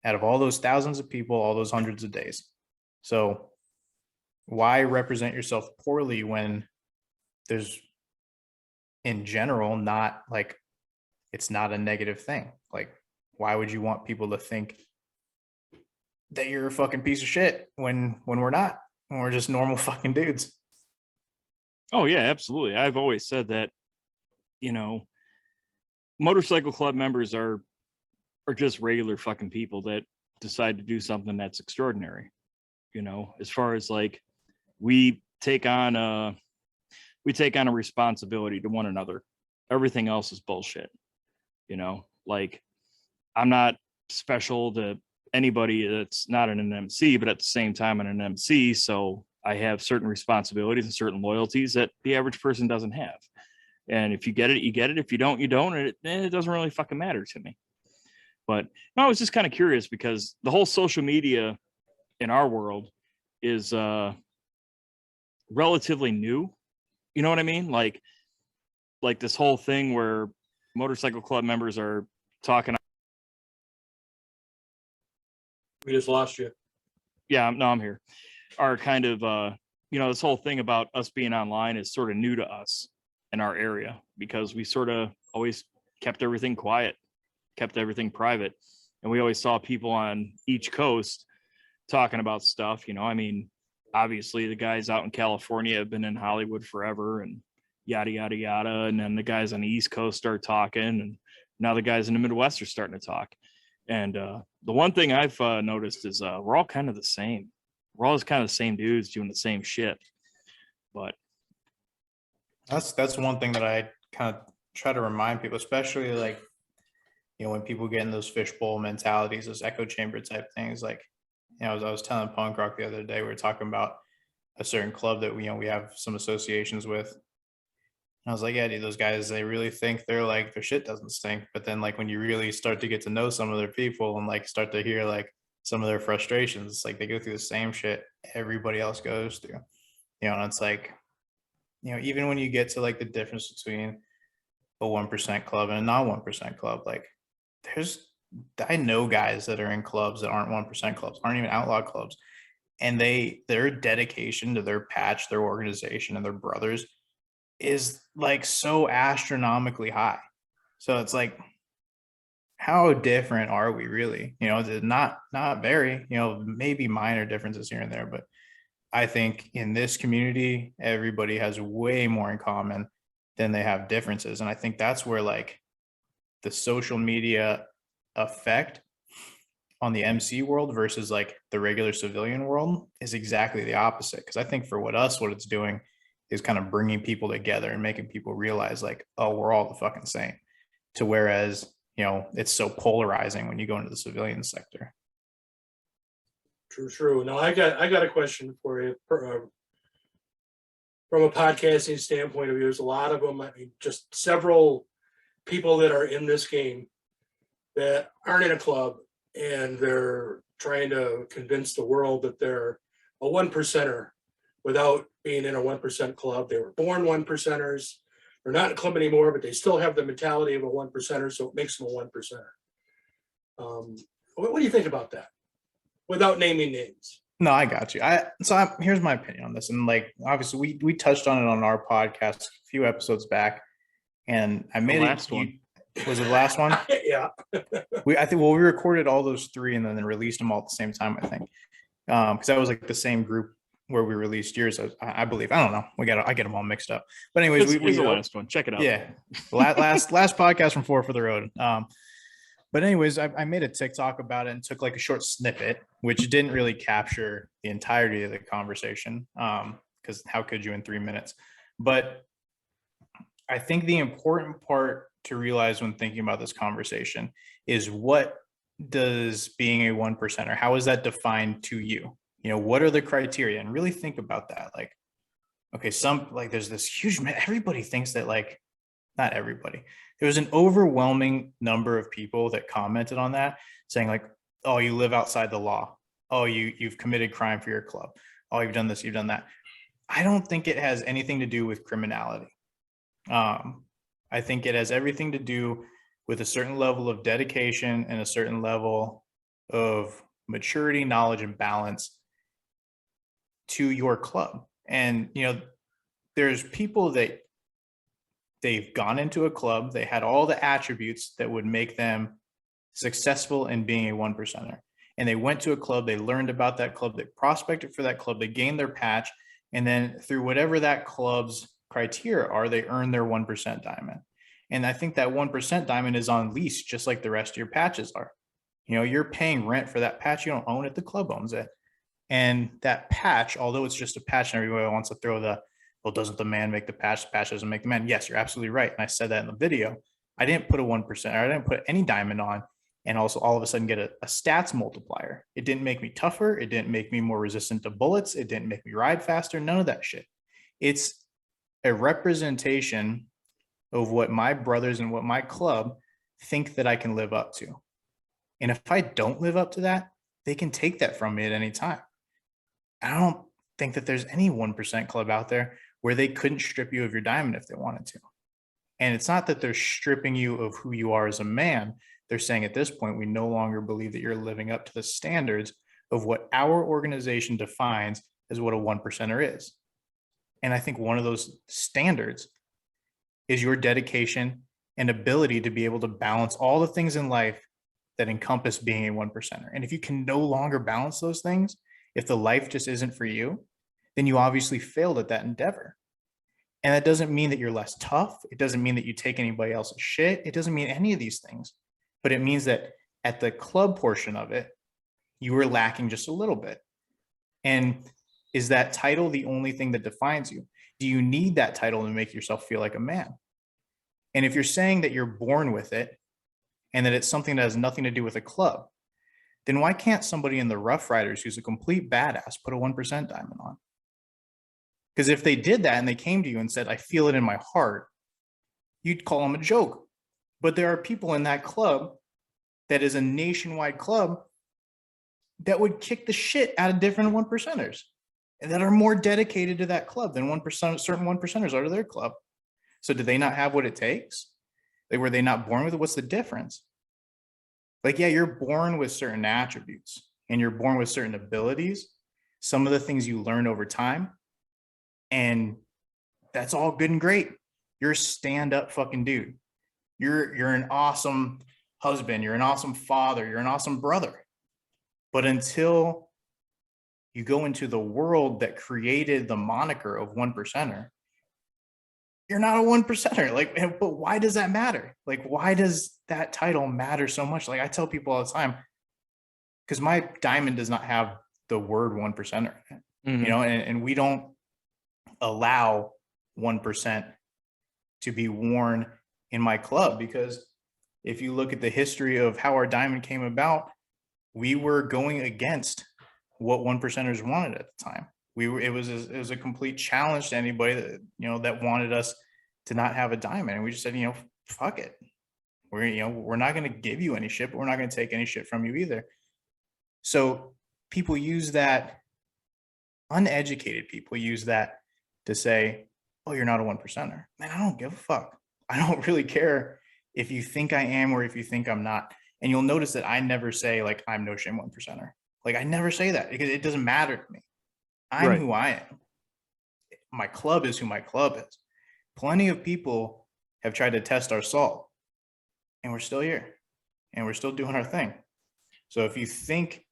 out of all those thousands of people, all those hundreds of days. So why represent yourself poorly when there's, in general, not like, it's not a negative thing? Like, why would you want people to think that you're a fucking piece of shit when we're not, when we're just normal fucking dudes? Oh yeah, absolutely. I've always said that, you know, motorcycle club members are just regular fucking people that decide to do something that's extraordinary. You know, as far as like, we take on a responsibility to one another. Everything else is bullshit. You know, like, I'm not special to anybody that's not an MC, but at the same time, I'm an MC. So I have certain responsibilities and certain loyalties that the average person doesn't have. And if you get it, you get it. If you don't, you don't. And it doesn't really fucking matter to me. But no, I was just kind of curious, because the whole social media in our world is relatively new. You know what I mean? Like this whole thing where motorcycle club members are talking. We just lost you. Yeah, no, I'm here. Are kind of, you know, this whole thing about us being online is sort of new to us in our area, because we sort of always kept everything quiet kept everything private. And we always saw people on each coast talking about stuff, you know. I mean, obviously the guys out in California have been in Hollywood forever and yada, yada, yada. And then the guys on the East Coast start talking, and now the guys in the Midwest are starting to talk. And the one thing I've noticed is we're all kind of the same. We're all kind of the same dudes doing the same shit. But That's one thing that I kind of try to remind people, especially like, you know, when people get in those fishbowl mentalities, those echo chamber type things. Like, you know, as I was telling Punk Rock the other day, we were talking about a certain club that we, you know, we have some associations with. And I was like, yeah, dude, those guys, they really think they're like, their shit doesn't stink. But then like when you really start to get to know some of their people and like start to hear like some of their frustrations, like they go through the same shit everybody else goes through. You know, and it's like, you know, even when you get to like the difference between a 1% club and a non 1% club, like I know guys that are in clubs that aren't 1% clubs, aren't even outlaw clubs, and their dedication to their patch, their organization, and their brothers is like so astronomically high. So it's like, how different are we really? You know, not very, you know, maybe minor differences here and there, but I think in this community, everybody has way more in common than they have differences. And I think that's where like the social media effect on the MC world versus like the regular civilian world is exactly the opposite. Because I think for what it's doing is kind of bringing people together and making people realize like, oh, we're all the fucking same. To whereas, you know, it's so polarizing when you go into the civilian sector. True. Now I got a question for you. From a podcasting standpoint of view, there's a lot of them. I mean, just several people that are in this game that aren't in a club, and they're trying to convince the world that they're a 1%er without being in a 1% club. They were born 1%ers. They're not in a club anymore, but they still have the mentality of a 1%er, so it makes them a 1%er. What do you think about that? Without naming names. No, I got you. Here's my opinion on this. And like, obviously we touched on it on our podcast a few episodes back, and I made last one. Was it the last one? Yeah. We recorded all those three and then released them all at the same time, I think. Because that was like the same group where we released yours, I believe. I don't know. I get them all mixed up. But anyways, we the last one. Check it out. Yeah. last podcast from 4 for the Road. But anyways, I made a TikTok about it and took like a short snippet, which didn't really capture the entirety of the conversation. Because how could you in 3 minutes? But I think the important part to realize when thinking about this conversation is, what does being a 1%er, how is that defined to you? You know, what are the criteria? And really think about that. Like, okay, there's this huge, everybody thinks that, like, not everybody. There was an overwhelming number of people that commented on that saying like, oh, you live outside the law. Oh, you've committed crime for your club. Oh, you've done this, you've done that. I don't think it has anything to do with criminality. I think it has everything to do with a certain level of dedication and a certain level of maturity, knowledge, and balance to your club. And, you know, there's people that they've gone into a club, they had all the attributes that would make them successful in being a 1%er. And they went to a club, they learned about that club, they prospected for that club, they gained their patch, and then through whatever that club's criteria are, they earn their 1% diamond. And I think that 1% diamond is on lease, just like the rest of your patches are. You know, you're paying rent for that patch, you don't own it, the club owns it. And that patch, although it's just a patch and everybody wants to throw well, doesn't the man make the patch doesn't make the man? Yes, you're absolutely right. And I said that in the video. I didn't put a 1%, or I didn't put any diamond on and also all of a sudden get a stats multiplier. It didn't make me tougher. It didn't make me more resistant to bullets. It didn't make me ride faster. None of that shit. It's a representation of what my brothers and what my club think that I can live up to. And if I don't live up to that, they can take that from me at any time. I don't think that there's any 1% club out there where they couldn't strip you of your diamond if they wanted to. And it's not that they're stripping you of who you are as a man. They're saying at this point, we no longer believe that you're living up to the standards of what our organization defines as what a 1%er is. And I think one of those standards is your dedication and ability to be able to balance all the things in life that encompass being a one percenter. And if you can no longer balance those things, if the life just isn't for you, then you obviously failed at that endeavor. And that doesn't mean that you're less tough. It doesn't mean that you take anybody else's shit. It doesn't mean any of these things. But it means that at the club portion of it, you were lacking just a little bit. And is that title the only thing that defines you? Do you need that title to make yourself feel like a man? And if you're saying that you're born with it and that it's something that has nothing to do with a club, then why can't somebody in the Rough Riders who's a complete badass put a 1% diamond on? Because if they did that and they came to you and said, I feel it in my heart, you'd call them a joke. But there are people in that club that is a nationwide club that would kick the shit out of different one percenters and that are more dedicated to that club than 1%, certain one percenters are to their club. So do they not have what it takes? Like, were they not born with it? What's the difference? Like, yeah, you're born with certain attributes and you're born with certain abilities. Some of the things you learn over time, and that's all good and great. You're a stand-up fucking dude. You're an awesome husband. You're an awesome father. You're an awesome brother. But until you go into the world that created the moniker of one percenter, you're not a one percenter. Like, but why does that matter? Like, why does that title matter so much? Like, I tell people all the time, because my diamond does not have the word one percenter in it, you know, and we don't allow 1% to be worn in my club, because if you look at the history of how our diamond came about, we were going against what one percenters wanted at the time. It was a complete challenge to anybody that, you know, that wanted us to not have a diamond. And we just said, you know, fuck it. We're not going to give you any shit, but we're not going to take any shit from you either. So people use that, uneducated people use that to say, oh, you're not a one percenter. Man, I don't give a fuck. I don't really care if you think I am or if you think I'm not. And you'll notice that I never say, like, I'm no shame one percenter. Like, I never say that because it doesn't matter to me. I'm Right. who I am. My club is who my club is. Plenty of people have tried to test our salt, and we're still here, and we're still doing our thing. So if you think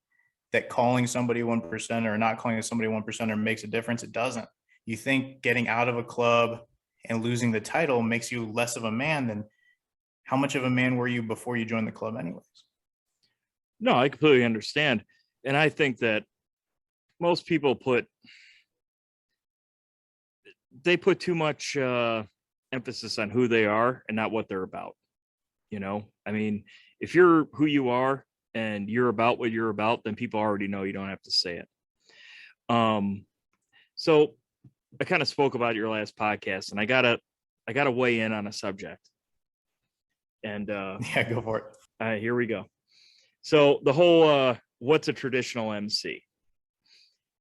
that calling somebody 1% or not calling somebody 1% makes a difference, it doesn't. You think getting out of a club and losing the title makes you less of a man, then how much of a man were you before you joined the club anyways? No, I completely understand. And I think that most people put too much emphasis on who they are and not what they're about. You know, I mean, if you're who you are and you're about what you're about, then people already know. You don't have to say it. So I kind of spoke about your last podcast, and I gotta weigh in on a subject. And Yeah, go for it. here we go. So the whole what's a traditional MC?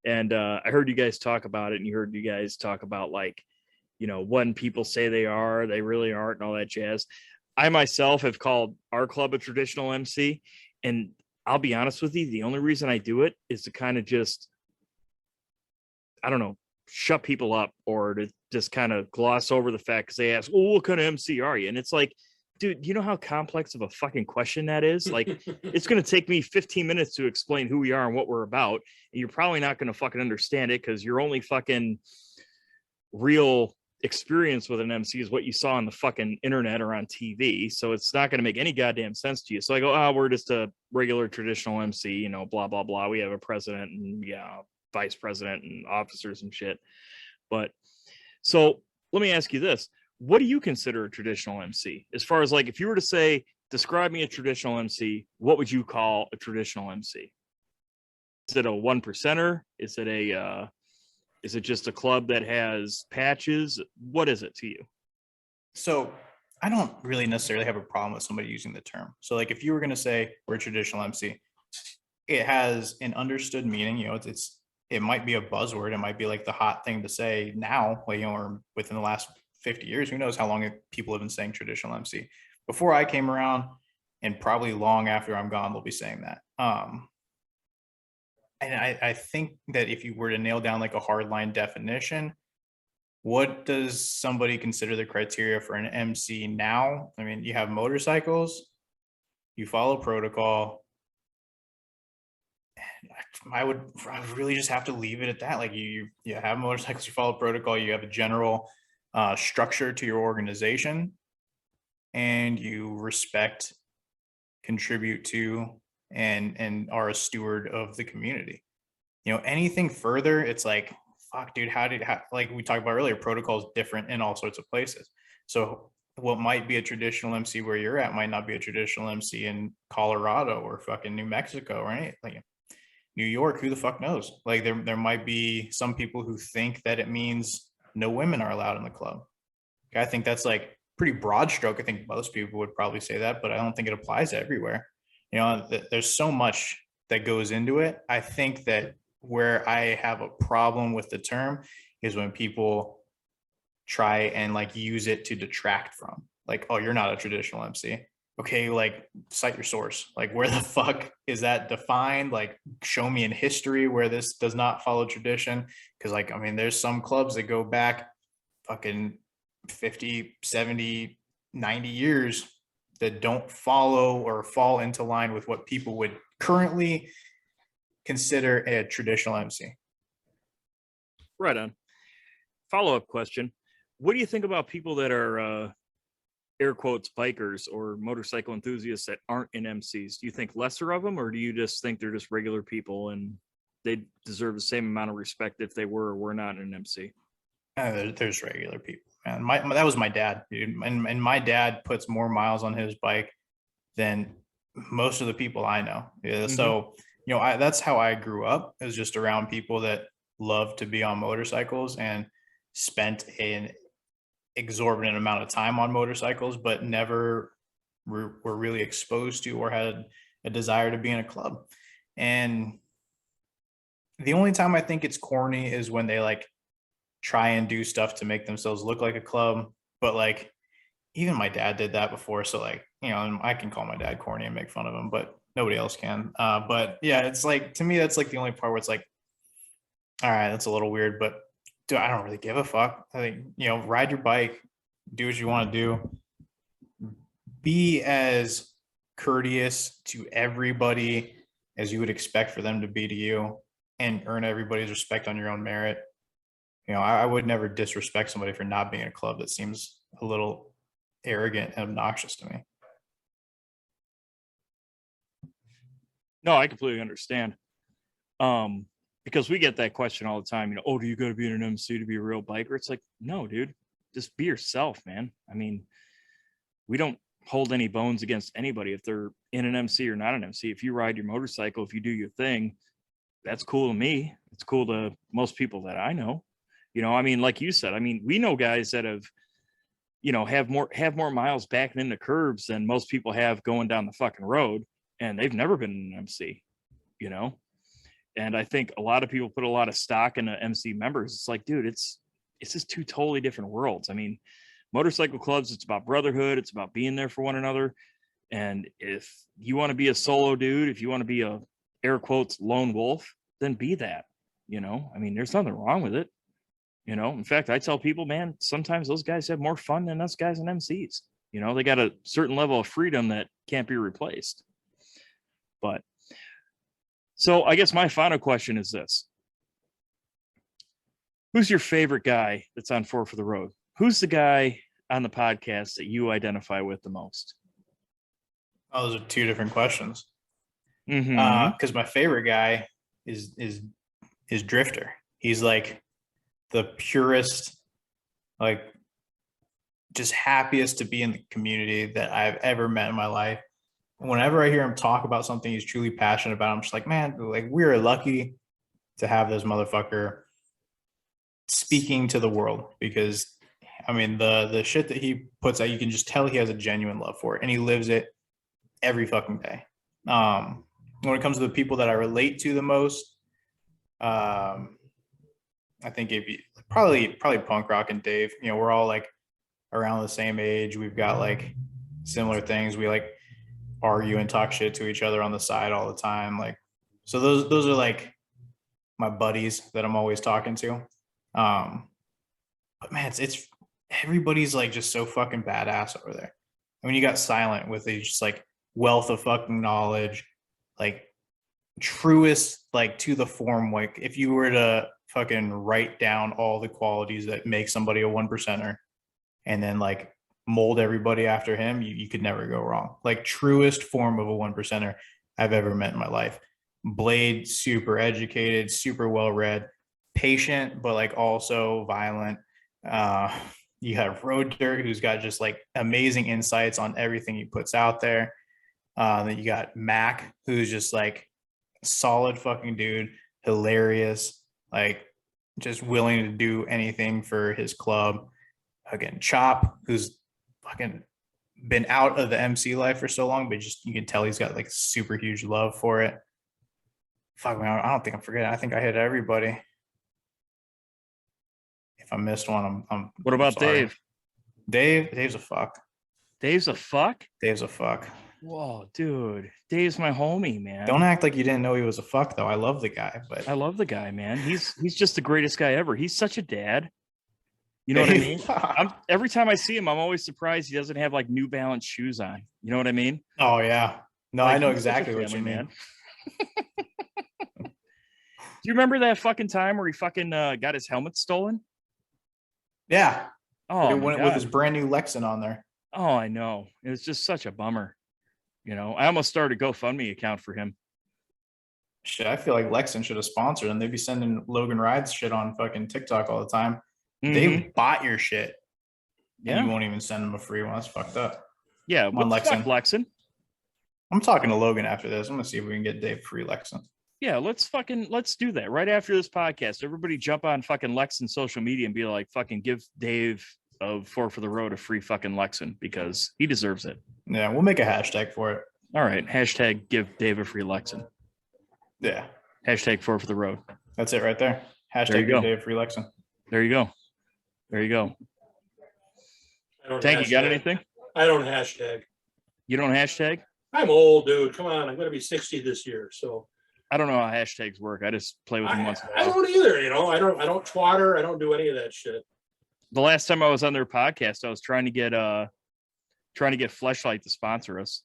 And I heard you guys talk about it, and you heard you guys talk about, like, you know, when people say they are, they really aren't, and all that jazz. I myself have called our club a traditional MC, and I'll be honest with you, the only reason I do it is to kind of just, I don't know, shut people up, or to just kind of gloss over the fact, because they ask, well, what kind of MC are you? And it's like, dude, you know how complex of a fucking question that is? Like, it's going to take me 15 minutes to explain who we are and what we're about. And you're probably not going to fucking understand it, because your only fucking real experience with an MC is what you saw on the fucking internet or on TV. So it's not going to make any goddamn sense to you. So I go, oh, we're just a regular traditional MC, you know, blah, blah, blah. We have a president and vice president and officers and shit. But so let me ask you this. What do you consider a traditional MC? As far as, like, if you were to say, describe me a traditional MC, what would you call a traditional MC? Is it a one percenter? Is it just a club that has patches? What is it to you? So I don't really necessarily have a problem with somebody using the term. So, like, if you were going to say we're a traditional MC, it has an understood meaning. You know, it might be a buzzword. It might be like the hot thing to say now, like, you know, or within the last 50 years, who knows how long people have been saying traditional MC. Before I came around, and probably long after I'm gone, they'll be saying that. And I think that if you were to nail down like a hardline definition, what does somebody consider the criteria for an MC now? I mean, you have motorcycles, you follow protocol. I would really just have to leave it at that. Like you have motorcycles, you follow protocol, you have a general structure to your organization, and you respect, contribute to, and are a steward of the community. Anything further, it's like, fuck, dude, like we talked about earlier, protocol is different in all sorts of places. So what might be a traditional MC where you're at might not be a traditional MC in Colorado or fucking New Mexico, right? Like New York, who the fuck knows? Like there might be some people who think that it means no women are allowed in the club. I think that's like pretty broad stroke. I think most people would probably say that, but I don't think it applies everywhere. There's so much that goes into it. I think that where I have a problem with the term is when people try and like use it to detract from, like, oh, you're not a traditional MC. Okay, like cite your source. Like, where the fuck is that defined? Like, show me in history where this does not follow tradition. Because like, I mean, there's some clubs that go back fucking 50, 70, 90 years that don't follow or fall into line with what people would currently consider a traditional MC. Right on. Follow-up question. What do you think about people that are air quotes bikers or motorcycle enthusiasts that aren't in MCs? Do you think lesser of them, or do you just think they're just regular people and they deserve the same amount of respect if they were or were not an MC? There's regular people, man. That was my dad, dude. And my dad puts more miles on his bike than most of the people I know. Yeah. Mm-hmm. So, that's how I grew up, is just around people that love to be on motorcycles and spent an exorbitant amount of time on motorcycles, but never were really exposed to or had a desire to be in a club. And the only time I think it's corny is when they like try and do stuff to make themselves look like a club. But like, even my dad did that before. So like, and I can call my dad corny and make fun of him, but nobody else can. But yeah, it's like, to me, that's like the only part where it's like, all right, that's a little weird, but dude, I don't really give a fuck. I think, ride your bike, do what you want to do. Be as courteous to everybody as you would expect for them to be to you, and earn everybody's respect on your own merit. I would never disrespect somebody for not being in a club. That seems a little arrogant and obnoxious to me. No, I completely understand. Because we get that question all the time, oh, do you got to be in an MC to be a real biker? It's like, no, dude, just be yourself, man. I mean, we don't hold any bones against anybody if they're in an MC or not an MC. If you ride your motorcycle, if you do your thing, that's cool to me. It's cool to most people that I know. I mean, like you said, I mean, we know guys that have, have more miles backing into curbs than most people have going down the fucking road, and they've never been in an MC, And I think a lot of people put a lot of stock in MC members. It's like, dude, it's just two totally different worlds. I mean, motorcycle clubs, it's about brotherhood. It's about being there for one another. And if you want to be a solo dude, if you want to be a air quotes lone wolf, then be that. I mean, there's nothing wrong with it. In fact, I tell people, man, sometimes those guys have more fun than us guys in MCs. They got a certain level of freedom that can't be replaced. But so I guess my final question is this. Who's your favorite guy that's on Four for the Road? Who's the guy on the podcast that you identify with the most? Oh, those are two different questions. Mm-hmm. Because my favorite guy is Drifter. He's like the purest, like just happiest to be in the community that I've ever met in my life. Whenever I hear him talk about something he's truly passionate about, I'm just like, man, like we're lucky to have this motherfucker speaking to the world, because I mean, the shit that he puts out, you can just tell he has a genuine love for it, and he lives it every fucking day. When it comes to the people that I relate to the most, I think it'd be probably Punk Rock and Dave. We're all like around the same age. We've got like similar things. We like argue and talk shit to each other on the side all the time. Like, so those are like my buddies that I'm always talking to. But man, it's everybody's like just so fucking badass over there. I mean, you got Silent with a just like wealth of fucking knowledge, like truest, like to the form. Like if you were to fucking write down all the qualities that make somebody a 1%er and then like mold everybody after him, you could never go wrong. Like truest form of a 1%er I've ever met in my life. Blade, super educated, super well read, patient, but like also violent. You have Road Dirt, who's got just like amazing insights on everything he puts out there. Then you got Mac, who's just like solid fucking dude, hilarious, like just willing to do anything for his club. Again, Chop, who's fucking been out of the MC life for so long, but just you can tell he's got like super huge love for it. Fuck man, I don't think I'm forgetting. I think I hit everybody. If I missed one, I'm What about sorry. Dave? Dave's a fuck. Dave's a fuck? Dave's a fuck. Whoa, dude. Dave's my homie, man. Don't act like you didn't know he was a fuck though. I love the guy, but I love the guy, man. He's just the greatest guy ever. He's such a dad. You know what I mean? Every time I see him, I'm always surprised he doesn't have like New Balance shoes on. You know what I mean? Oh yeah. No, Like, I know he's such a exactly what you family mean. Do you remember that fucking time where he fucking got his helmet stolen? Yeah. Oh, He my went with his God. brand new Lexan on there. Oh, I know. It was just such a bummer. You know, I almost started a GoFundMe account for him. Shit, I feel like Lexan should have sponsored him. They'd be sending Logan Rides shit on fucking TikTok all the time. Mhm. They bought your shit. And Yeah. you won't even send them a free one. That's fucked up. Yeah. on, What the fuck, Lexan. Lexan? I'm talking to Logan after this. I'm gonna see if we can get Dave free Lexan. Yeah, let's do that right after this podcast. Everybody jump on fucking Lexan social media and be like, fucking give Dave of Four for the Road a free fucking Lexan because he deserves it. Yeah, we'll make a hashtag for it. All right. Hashtag give Dave a free Lexan. Yeah, Hashtag Four for the Road. that's it right there. There you Hashtag go. give Dave free Lexan. There you go. There you go. I don't Tank, you got hashtag. anything? I don't hashtag. You don't hashtag? I'm old, dude. Come on, I'm gonna be 60 this year, so I don't know how hashtags work. I just play with them once in a I while. don't either. You know, I don't twatter. I don't do any of that shit. The last time I was on their podcast, I was trying to get Fleshlight to sponsor us.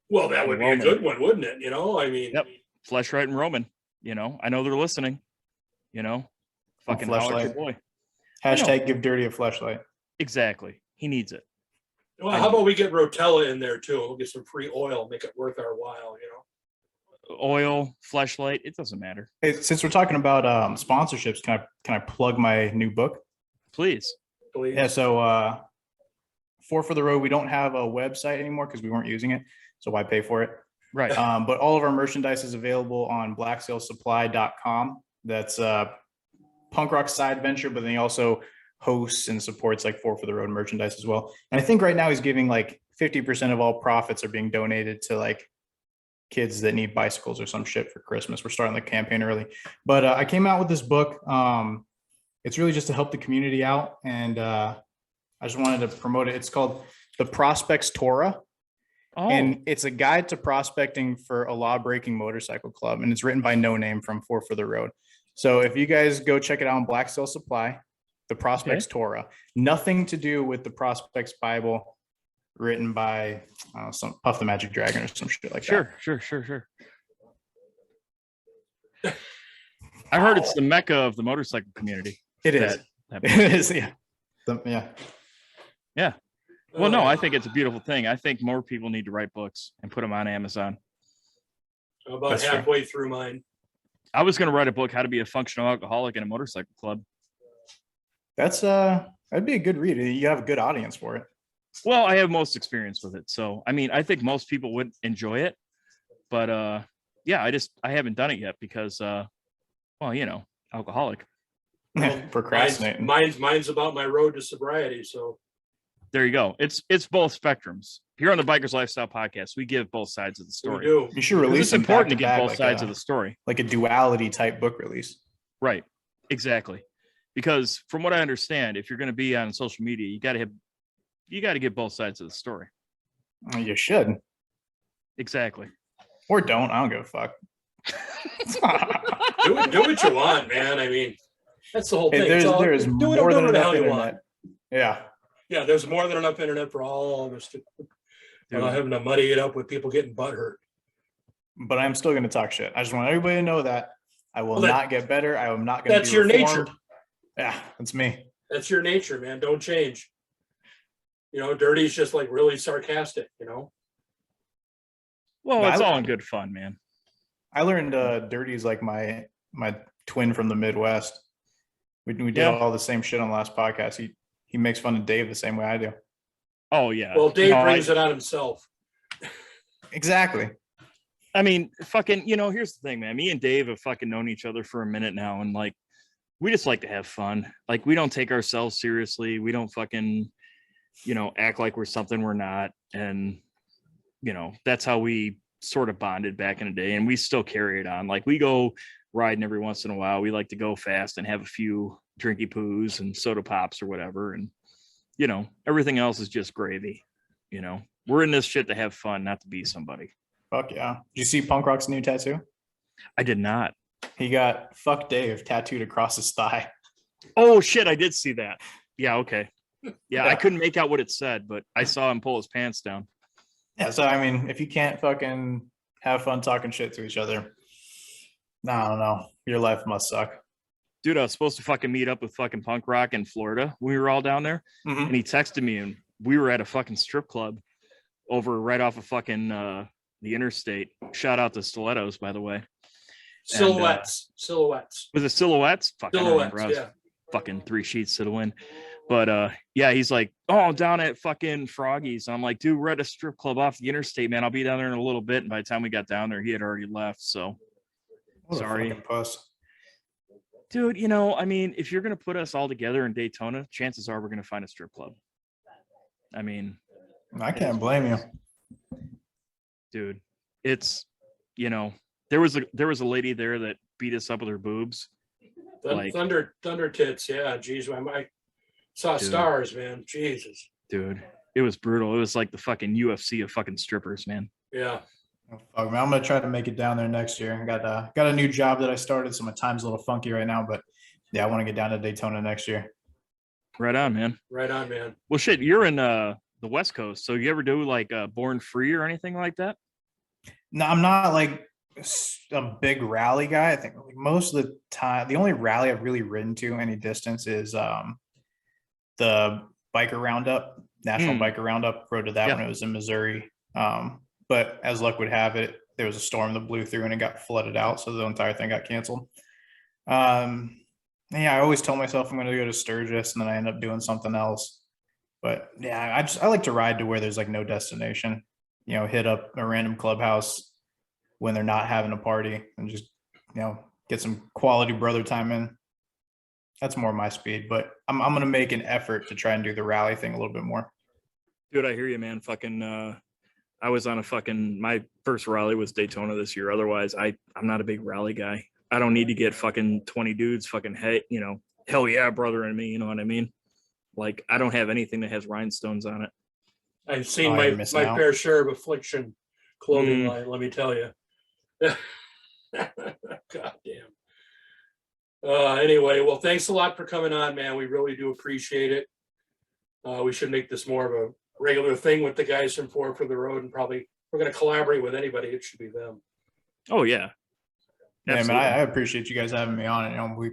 Well, that would be a Roman. good one, wouldn't it? You know, I mean, Yep. Fleshlight and Roman. You know, I know they're listening. You know, fucking holler at your Fleshlight. boy. Hashtag give Dirty a fleshlight. Exactly. He needs it. well, how about we get Rotella in there too? We'll get some free oil, make it worth our while. You know. Oil, Fleshlight, it doesn't matter. Hey, since we're talking about sponsorships, can I plug my new book? Please. Please. Yeah, so Four for the Road, we don't have a website anymore because we weren't using it. So why pay for it? Right. But all of our merchandise is available on blacksailsupply.com. That's punk rock side venture, but then he also hosts and supports like Four for the Road merchandise as well. And I think right now he's giving like 50% of all profits are being donated to like kids that need bicycles or some shit for Christmas. We're starting the campaign early, but I came out with this book. It's really just to help the community out, and I just wanted to promote it. It's called The Prospects Torah, Oh, and it's a guide to prospecting for a law-breaking motorcycle club, and it's written by No Name from Four for the Road. So if you guys go check it out on Black Sail Supply, The Prospects Torah, nothing to do with the Prospects Bible, written by some Puff the Magic Dragon or some shit like that. sure. I heard it's the mecca of the motorcycle community. It is. That It is. Yeah. Yeah. Well, no, I think it's a beautiful thing. I think more people need to write books and put them on Amazon. I'm about That's fair. halfway through mine. I was going to write a book, How to Be a Functional Alcoholic in a Motorcycle Club. That'd be a good read. You have a good audience for it. Well, I have most experience with it. So, I mean, I think most people would enjoy it. But yeah, I haven't done it yet because, well, you know, alcoholic. Procrastinating. Mine's about my road to sobriety. So There you go. It's both spectrums. Here on the Bikers Lifestyle Podcast, we give both sides of the we story. do. You should 'Cause release It's them important to back get both back, sides like of the story. like a duality type book release. Right. Exactly. Because from what I understand, if you're going to be on social media, you got to get both sides of the story. You should. Exactly. Or don't. I don't give a fuck. Do what you want, man. I mean, That's the whole Hey, thing. It's all, there is do it, more do than what the enough hell you internet. want. Yeah. Yeah, there's more than enough internet for all of us to, without Dude. having to muddy it up with people getting butthurt. But I'm still going to talk shit. I just want everybody to know that I will Well, that- not get better. I am not going to That's be your reformed. nature. Yeah, that's me. That's your nature, man. Don't change. You know, Dirty's just like really sarcastic, you know? Well, No, it's I- all in good fun, man. I learned Dirty's like my twin from the Midwest. We did Yeah. all the same shit on the last podcast. He makes fun of Dave the same way I do. Oh yeah. Well, Dave No, brings it on himself. Exactly. I mean, fucking, you know, here's the thing, man. Me and Dave have fucking known each other for a minute now, and like, we just like to have fun. Like, we don't take ourselves seriously. We don't fucking, you know, act like we're something we're not. And, you know, that's how we sort of bonded back in the day, and we still carry it on. Like, we go riding every once in a while. We like to go fast and have a few drinky poos and soda pops or whatever. And, you know, everything else is just gravy. You know, we're in this shit to have fun, not to be somebody. Fuck yeah. Did you see Punk Rock's new tattoo? I did not. He got "fuck Dave" tattooed across his thigh. Oh shit, I did see that. Yeah, okay. Yeah, I Yeah. couldn't make out what it said, but I saw him pull his pants down. Yeah, so I mean, if you can't fucking have fun talking shit to each other, I don't know. Your life must suck. Dude, I was supposed to fucking meet up with fucking Punk Rock in Florida when we were all down there. Mhm. And he texted me, and we were at a fucking strip club over right off of fucking the interstate. Shout out to Stilettos, by the way. Silhouettes. Was it Silhouettes? Fuck, I don't remember. I was Yeah. fucking 3 sheets to the wind. But yeah, he's like, oh, I'm down at fucking Froggy's. I'm like, dude, we're at a strip club off the interstate, man. I'll be down there in a little bit. And by the time we got down there, he had already left. So What a sorry. fucking puss. dude, you know, I mean, if you're gonna put us all together in Daytona, chances are we're gonna find a strip club. I mean, I can't blame you. dude, it's, you know, there was a lady there that beat us up with her boobs. Like- Thunder tits. Yeah. Geez, I saw Dude. stars, man. Jesus. Dude, it was brutal. It was like the fucking UFC of fucking strippers, man. Yeah. Oh, fuck, man. I'm gonna try to make it down there next year. I got a new job that I started, so my time's a little funky right now. But yeah, I want to get down to Daytona next year. Right on, man. Right on, man. Well, shit, you're in the West Coast, so you ever do like Born Free or anything like that? No, I'm not like a big rally guy. I think like most of the time, the only rally I've really ridden to any distance is the Biker Roundup, National Biker Roundup. Rode to that Yeah. when it was in Missouri. But as luck would have it, there was a storm that blew through and it got flooded out, so the entire thing got canceled. Yeah, I always tell myself I'm going to go to Sturgis, and then I end up doing something else. But yeah, I like to ride to where there's like no destination. You know, hit up a random clubhouse when they're not having a party and just, you know, get some quality brother time in. That's more my speed, but I'm going to make an effort to try and do the rally thing a little bit more. Dude, I hear you, man. Fucking I was on my first rally was Daytona this year. Otherwise, I'm not a big rally guy. I don't need to get fucking 20 dudes fucking, hey, you know, hell yeah, brother, and me, you know what I mean? Like, I don't have anything that has rhinestones on it. I've seen Oh, my you're missing out. fair share of affliction clothing line, let me tell you. God damn. Anyway, well, thanks a lot for coming on, man. We really do appreciate it. We should make this more of a regular thing with the guys from Four for the Road, and probably we're going to collaborate with anybody. It should be them. Oh yeah. Yeah, man, I appreciate you guys having me on. You know, we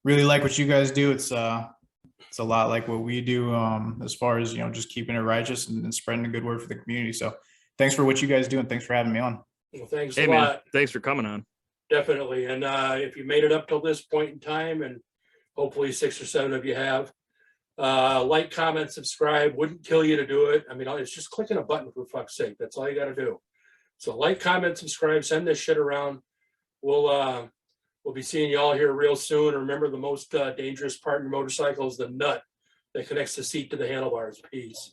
really like what you guys do. It's a lot like what we do, as far as, you know, just keeping it righteous and spreading the good word for the community. So thanks for what you guys do, and thanks for having me on. Well, thanks Hey a man, lot. thanks for coming on. Definitely. And if you made it up till this point in time, and hopefully 6 or 7 of you have, like, comment, subscribe. Wouldn't kill you to do it. I mean, it's just clicking a button, for fuck's sake. That's all you got to do. So like, comment, subscribe, send this shit around. We'll be seeing y'all here real soon. Remember, the most dangerous part in your motorcycle is the nut that connects the seat to the handlebars. Peace.